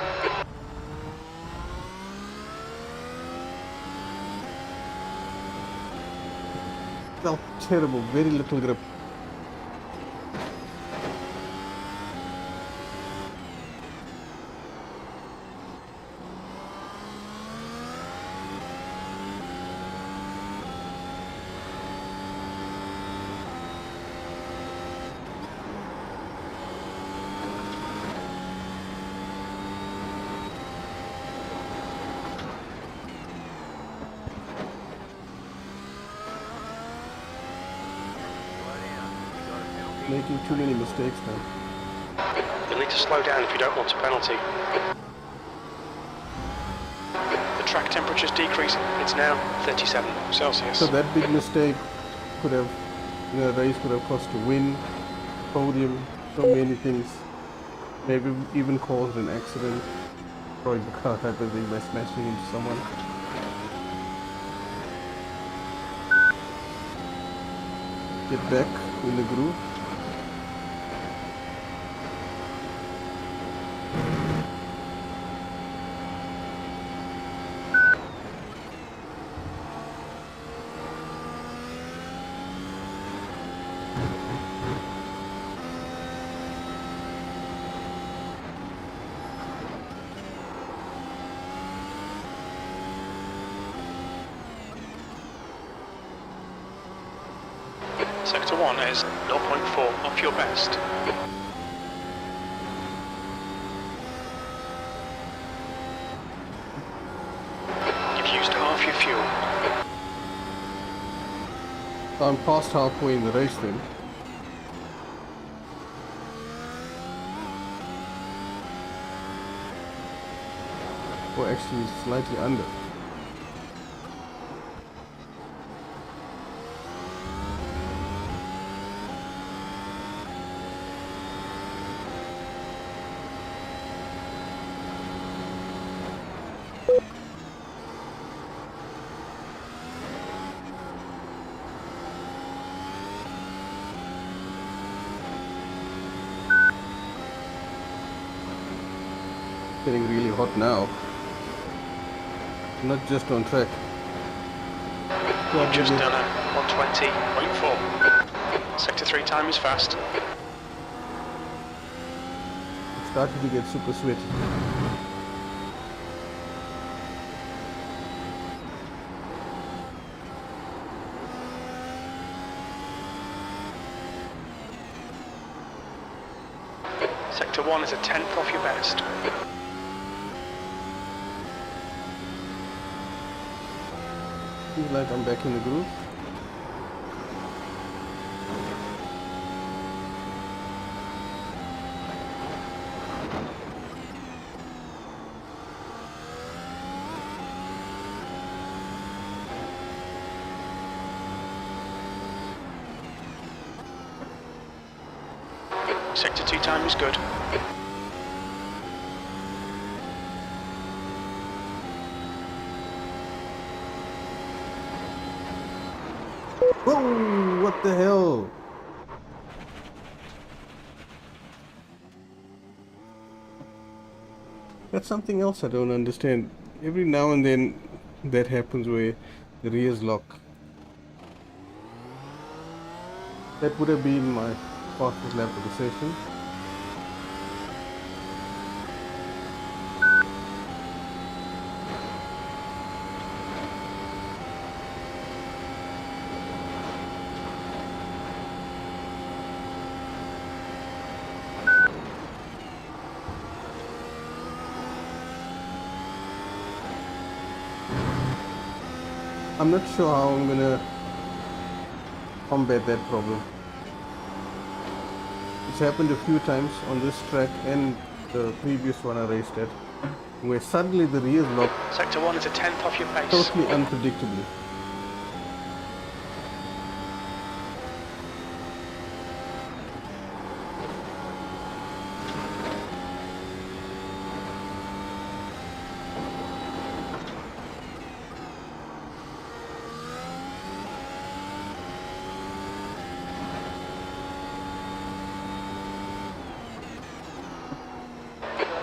Felt terrible, very little grip. Making too many mistakes now. You'll need to slow down if you don't want a penalty. The track temperature's decreasing. It's now 37 Celsius. So that big mistake could have, race could have cost a win, podium, so many things. Maybe even caused an accident, destroyed the car type of thing by smashing into someone. Get back in the groove. Sector 1 is 0.4 off your best. You've used half your fuel. I'm past halfway in the race then. Or actually slightly under. Getting really hot now. Not just on track. You've just done a 120.4. Sector 3 time is fast. It's starting to get super sweaty. Sector 1 is a tenth off your best. Feels like I'm back in the groove. Sector 2 time is good. Whoa! What the hell? That's something else I don't understand. Every now and then that happens where the rears lock. That would have been my fastest lap of the session. I'm not sure how I'm gonna combat that problem. It's happened a few times on this track and the previous one I raced at, where suddenly the rears lock Sector 1 is a tenth off your pace. totally unpredictably.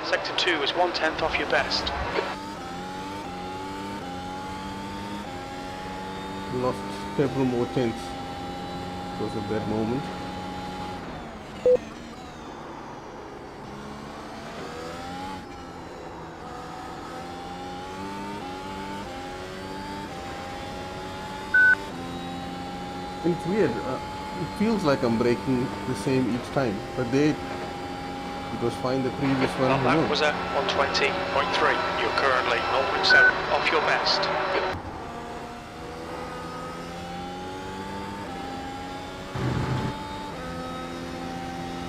Sector 2 is 1/10 off your best. Lost several more tenths because of that moment. And it's weird. It feels like I'm braking the same each time, but it was fine the previous one. Well, who that knows? was a 120.3. You're currently 0.7 off your best.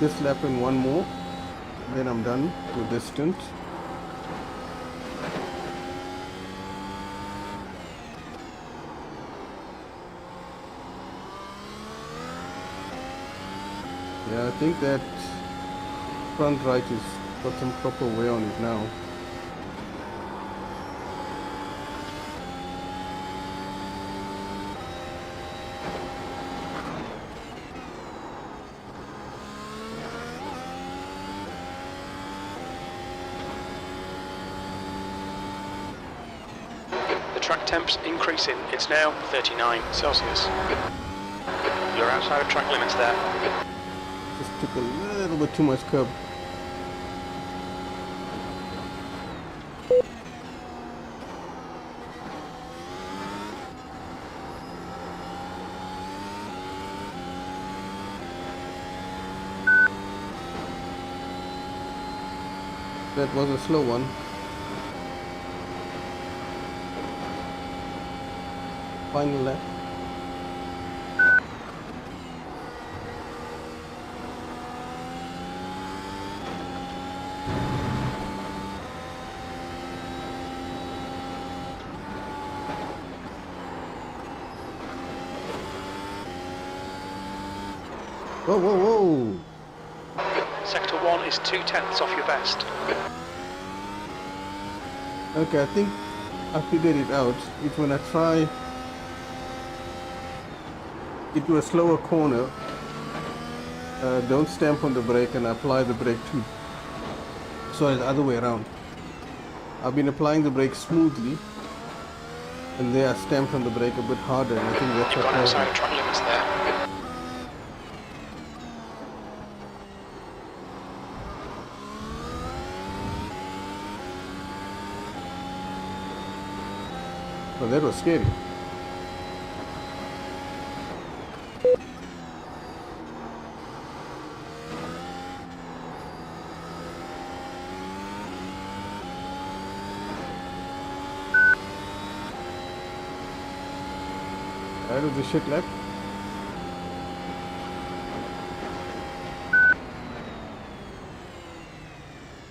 This lap and one more, then I'm done with this stint. Yeah, I think that front right is got some proper wear on it now. The track temp's increasing. It's now 39 Celsius. You're outside of track limits there. Just took a little bit too much curb. That was a slow one. Final lap. Whoa, whoa, whoa! Sector 1 is 2/10 off your best. Okay, I think I figured it out. It's when I try into a slower corner, don't stamp on the brake and apply the brake too. Sorry, the other way around. I've been applying the brake smoothly, and they are stamped on the brake a bit harder, and I think that's You've what gone caused outside it. of track limits there. Well, that was scary. That was the shit lap.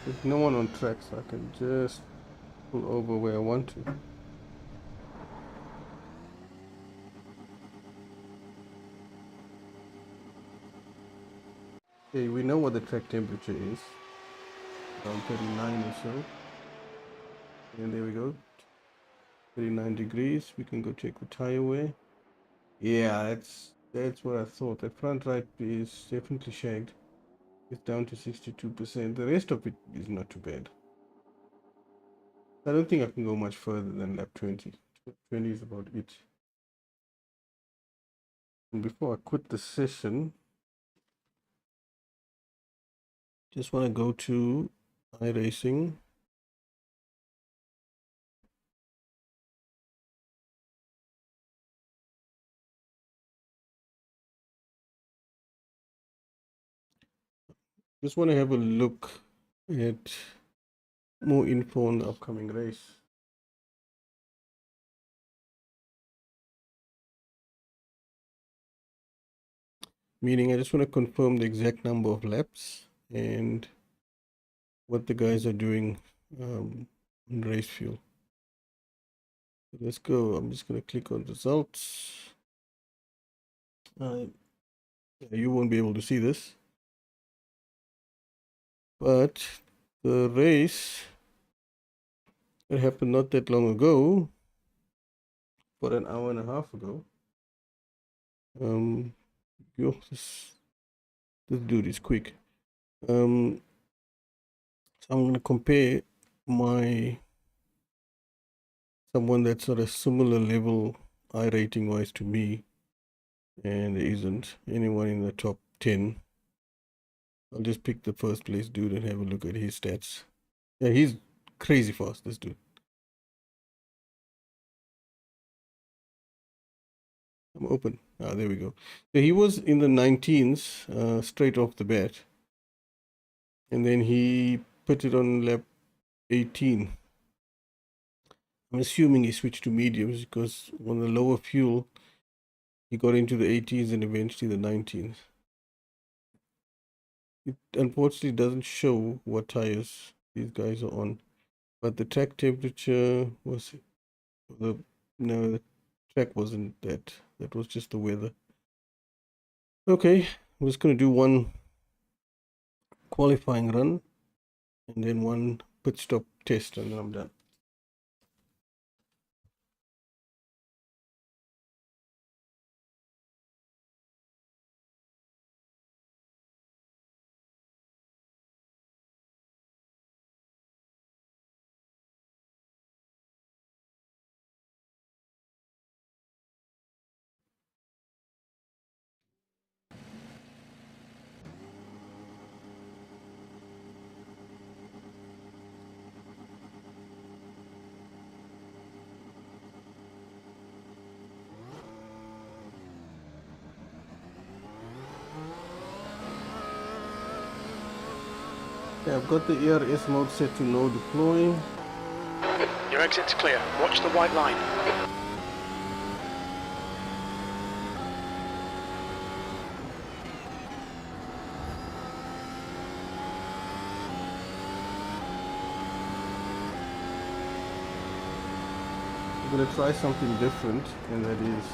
There's no one on track, so I can just pull over where I want to. Okay, we know what the track temperature is. Around 39 or so. And there we go. 39 degrees. We can go check the tire wear. Yeah, that's what I thought. The front right is definitely shagged. It's down to 62%. The rest of it is not too bad. I don't think I can go much further than lap 20. 20 is about it. And before I quit the session, just want to go to iRacing. Just want to have a look at more info on the upcoming race. Meaning I just want to confirm the exact number of laps and what the guys are doing on race fuel. So let's go. I'm just going to click on results. You won't be able to see this, but the race that happened not that long ago, about an hour and a half ago. This dude is quick. So I'm going to compare someone that's at a similar level iRating wise to me, and there isn't anyone in the top 10. I'll just pick the first place dude and have a look at his stats. Yeah, he's crazy fast, this dude. I'm open. There we go. So he was in the 19s straight off the bat. And then he pitted on lap 18. I'm assuming he switched to mediums because on the lower fuel, he got into the 80s and eventually the 19s. It unfortunately doesn't show what tires these guys are on. But the track temperature was no, the track wasn't that. That was just the weather. Okay, I'm just going to do one qualifying run and then one pit stop test, and then I'm done. Okay, I've got the ERS mode set to no deploy. Your exit's clear. Watch the white line. I'm going to try something different, and that is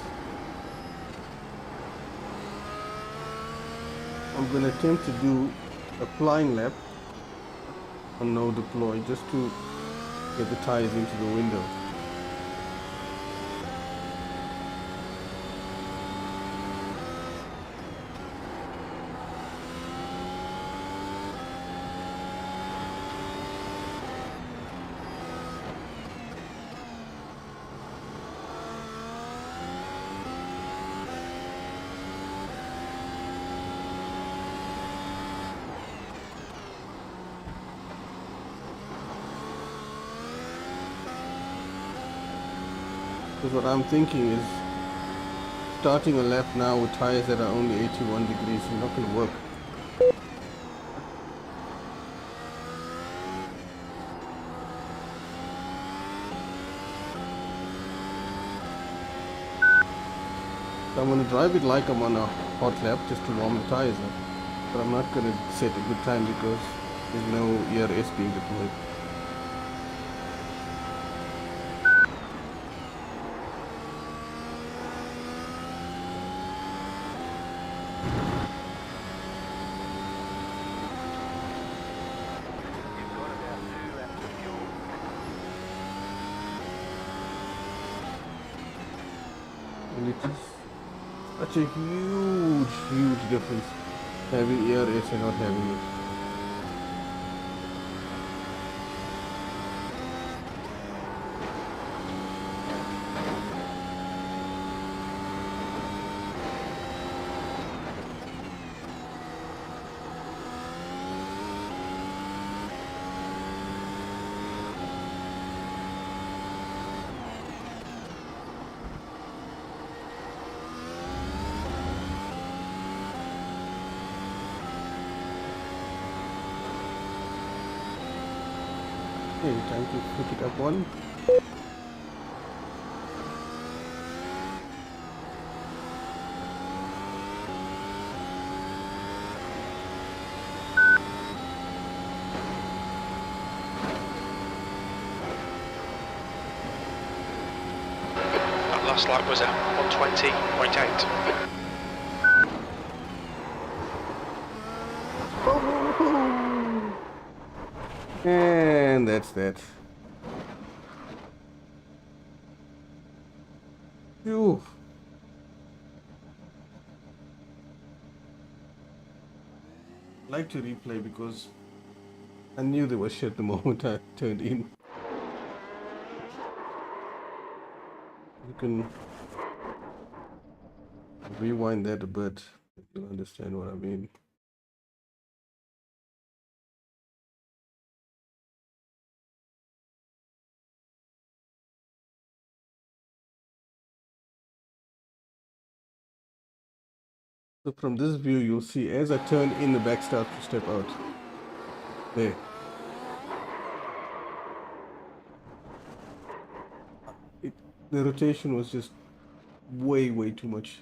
I'm going to attempt to do a flying lap on no deploy just to get the tires into the window. Because what I'm thinking is starting a lap now with tires that are only 81 degrees is not going to work. So I'm going to drive it like I'm on a hot lap just to warm the tires up. But I'm not going to set a good time because there's no ERS being deployed. And it is such a huge difference having ERS and not having it. Okay, time to pick it up one. That last lap was a 120.8. And that's that. Phew. I like to replay because I knew there was shit the moment I turned in. You can rewind that a bit if you understand what I mean. So from this view, you'll see as I turn in, the back starts to step out. There. The rotation was just way too much.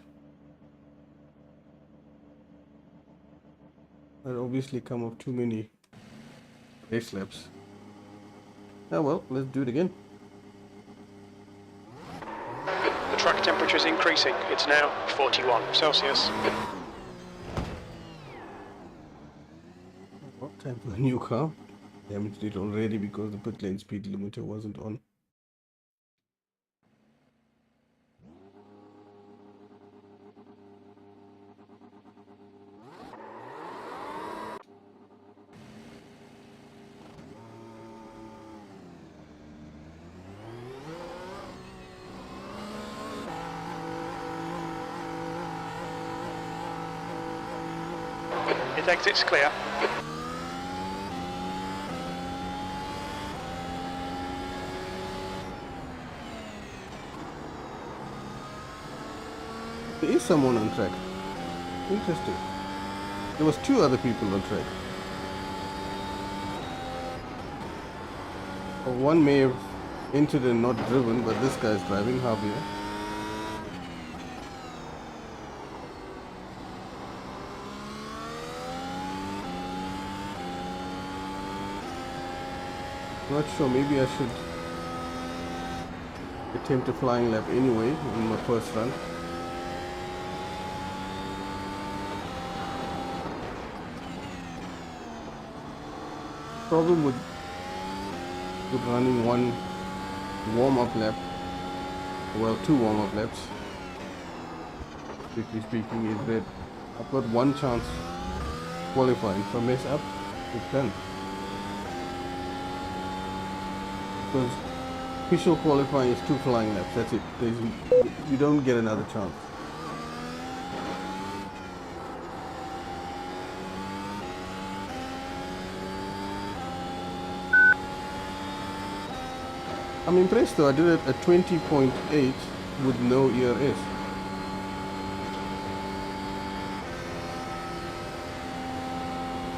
I'd obviously come off too many race laps. Ah well, let's do it again. The track temperature is increasing. It's now 41 Celsius. Well, time for a new car. Damaged it already because the pit lane speed limiter wasn't on. It exits clear. There is someone on track. Interesting. There was two other people on track. Or one may have entered and not driven, but this guy's driving, Javier. Not sure, maybe I should attempt a flying lap anyway in my first run. Problem with running one warm-up lap, well, two warm-up laps, strictly speaking, is that I've got one chance qualifying. If I mess up, it's done. Because official qualifying is two flying laps, that's it. You don't get another chance. I'm impressed though, I did it at 20.8 with no ERS.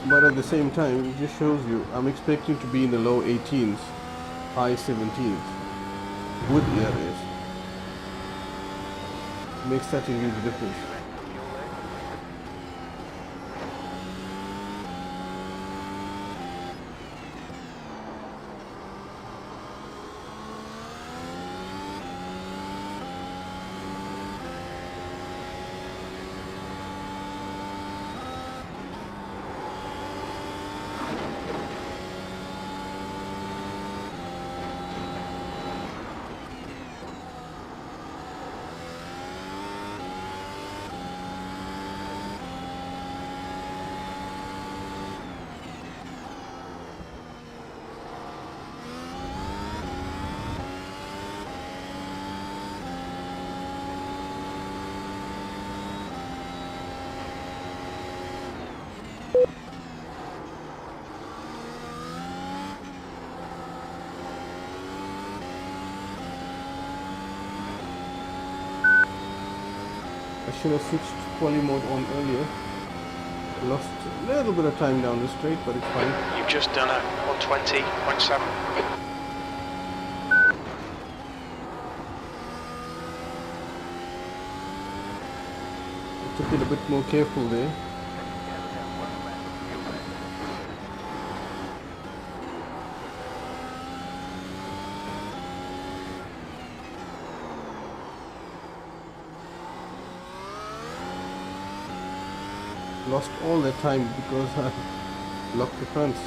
But at the same time, it just shows you, I'm expecting to be in the low 18s, high 17s with ERS. Makes such a huge difference. I should have switched quali mode on earlier. Lost a little bit of time down the straight, but it's fine. You've just done a 120.7. I took it a bit more careful there. Lost all that time because I locked the fronts.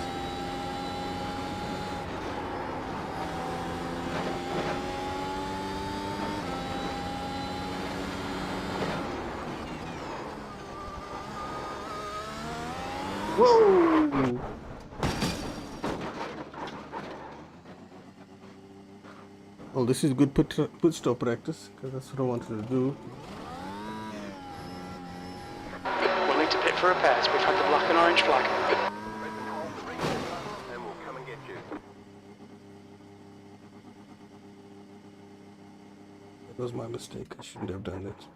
Whoa! Well, this is good pit stop practice because that's what I wanted to do. We'll need to pit for repairs. We've had the black and orange flag. That was my mistake. I shouldn't have done that.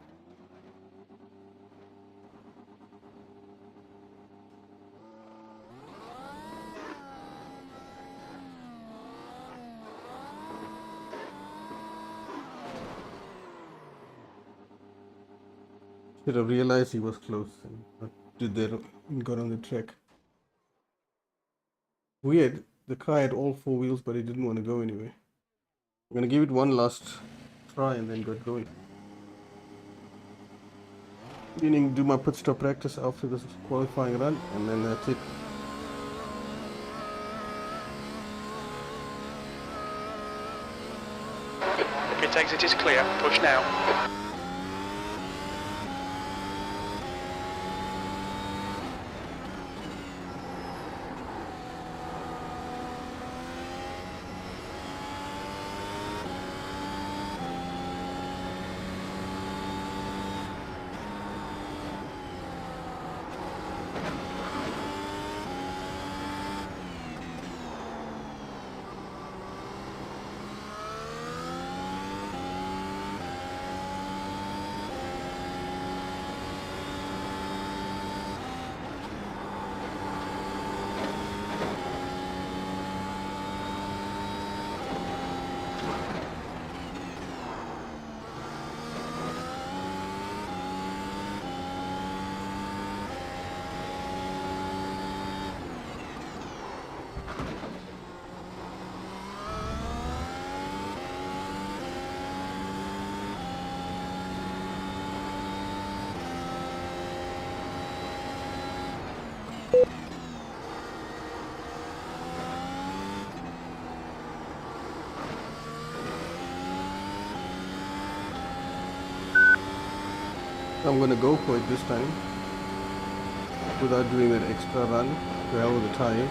Should have realized he was close and did that and got on the track. Weird. The car had all four wheels, but it didn't want to go anyway. I'm gonna give it one last try and then get going. Meaning do my pit stop practice after this qualifying run, and then that's it. The pit exit is clear. Push now. I'm gonna go for it this time without doing that extra run. To hell with the tires.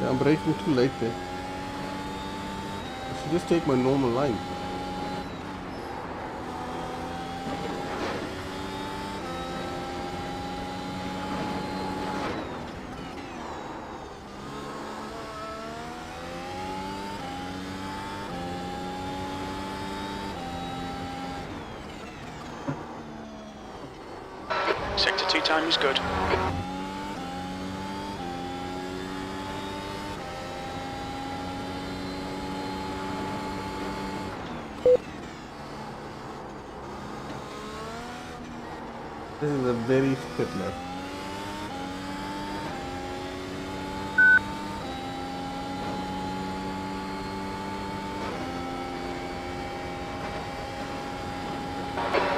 Yeah, I'm braking too late there. I should just take my normal line. Sector 2 time is good. This is a very pit lap.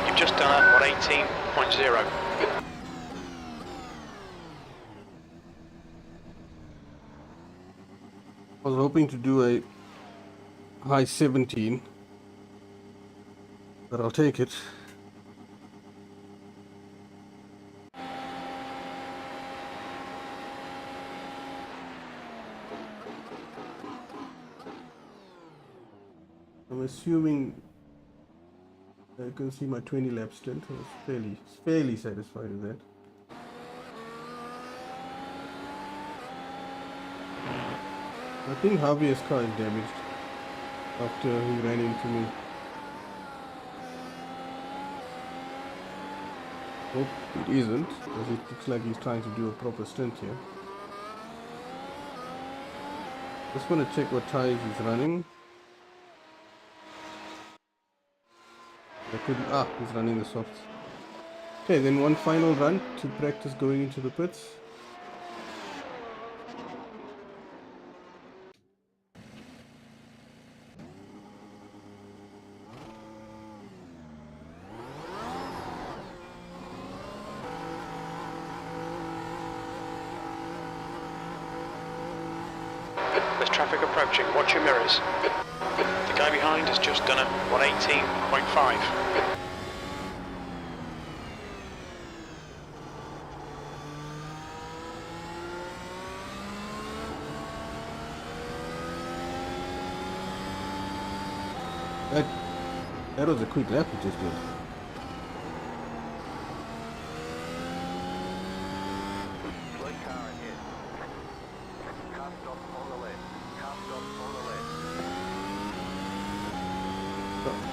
You've just done a 118.0. I was hoping to do a high 17, but I'll take it. I'm assuming you can see my 20 lap stint. I was fairly satisfied with that. I think Javier's car is damaged after he ran into me. Hope it isn't, because it looks like he's trying to do a proper stint here. Just want to check what tires he's running. I couldn't. He's running the softs. Okay, then one final run to practice going into the pits. There's traffic approaching. Watch your mirrors. The guy behind has just done a 118.5. That was a quick lap he just did.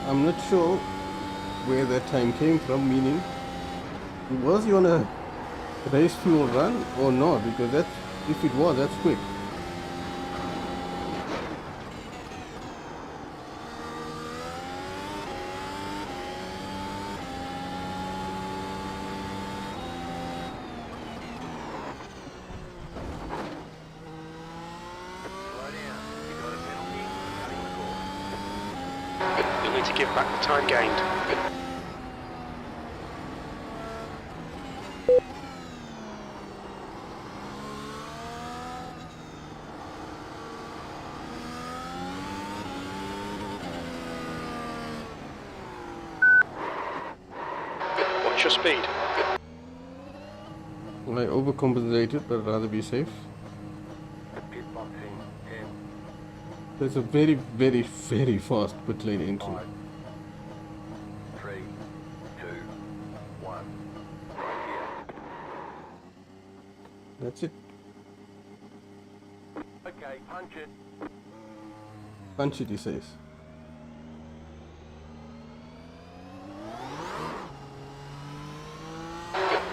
I'm not sure where that time came from, meaning was he on a race fuel run or not, because that's, if it was, that's quick. You need to give back the time gained. Watch your speed. I overcompensated, but I'd rather be safe. There's a very, very, very fast pit lane entry. 3, 2, 1. Right here. That's it. Okay, punch it. Punch it, he says.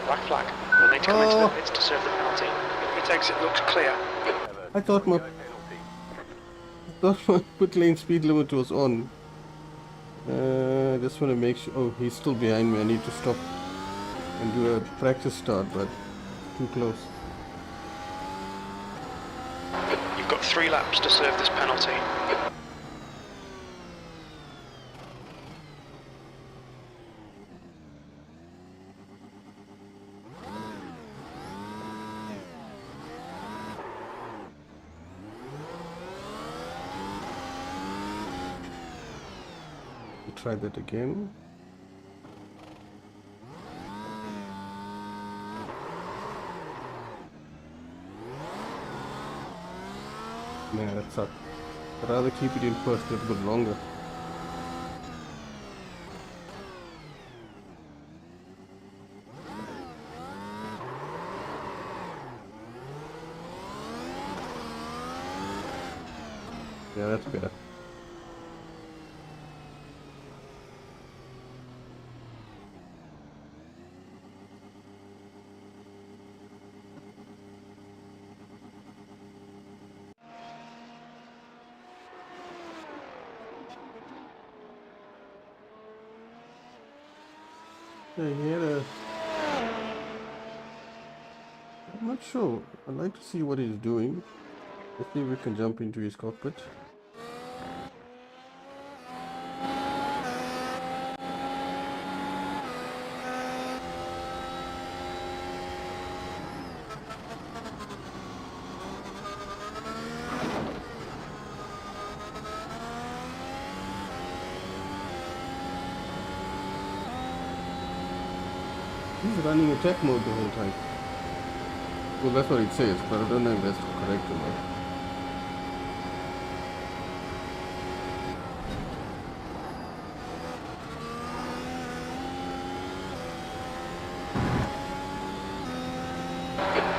Black flag. You'll need to come into the pits to serve the penalty. Pit exit looks clear. I thought my pit lane speed limit was on. Just want to make sure. Oh, he's still behind me. I need to stop and do a practice start, but too close. You've got 3 laps to serve this penalty. Try that again. Man, that sucked. I'd rather keep it in first a little bit longer. Yeah, that's better. Yeah, he had a... I'm not sure. I'd like to see what he's doing. Let's see if we can jump into his cockpit. He's running attack mode the whole time. Well, that's what it says, but I don't know if that's correct or not.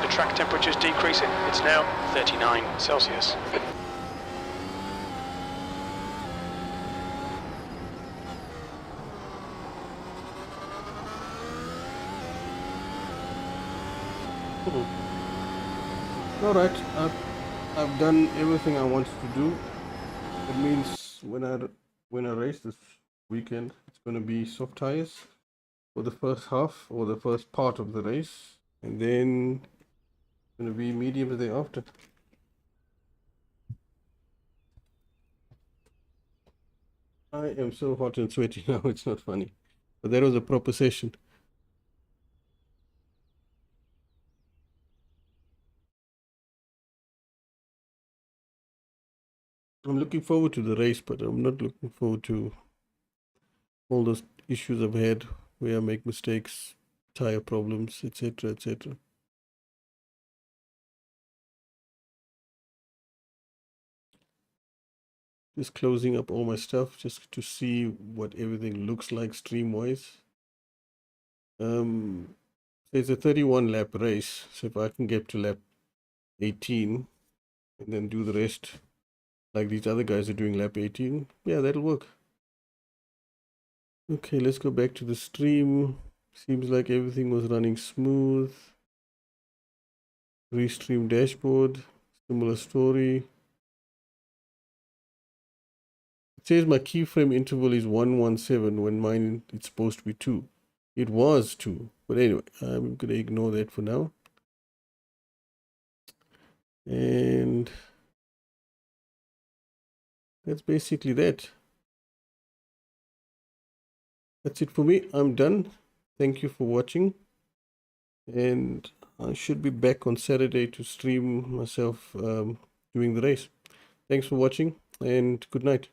The track temperature is decreasing. It's now 39 Celsius. Alright, I've done everything I wanted to do. It means when I race this weekend, it's going to be soft tires for the first half or the first part of the race, and then it's going to be mediums thereafter. I am so hot and sweaty now, it's not funny. But that was a proper session. I'm looking forward to the race, but I'm not looking forward to all those issues I've had where I make mistakes, tire problems, etc., etc. Just closing up all my stuff just to see what everything looks like stream-wise. It's a 31 lap race, so if I can get to lap 18 and then do the rest like these other guys are doing lap 18, yeah, that'll work. Okay, let's go back to the stream. Seems like everything was running smooth. Restream dashboard, similar story. It says my keyframe interval is 117 when mine it's supposed to be 2. It was 2, but anyway, I'm gonna ignore that for now. And that's basically that. That's it for me. I'm done. Thank you for watching. And I should be back on Saturday to stream myself doing the race. Thanks for watching and good night.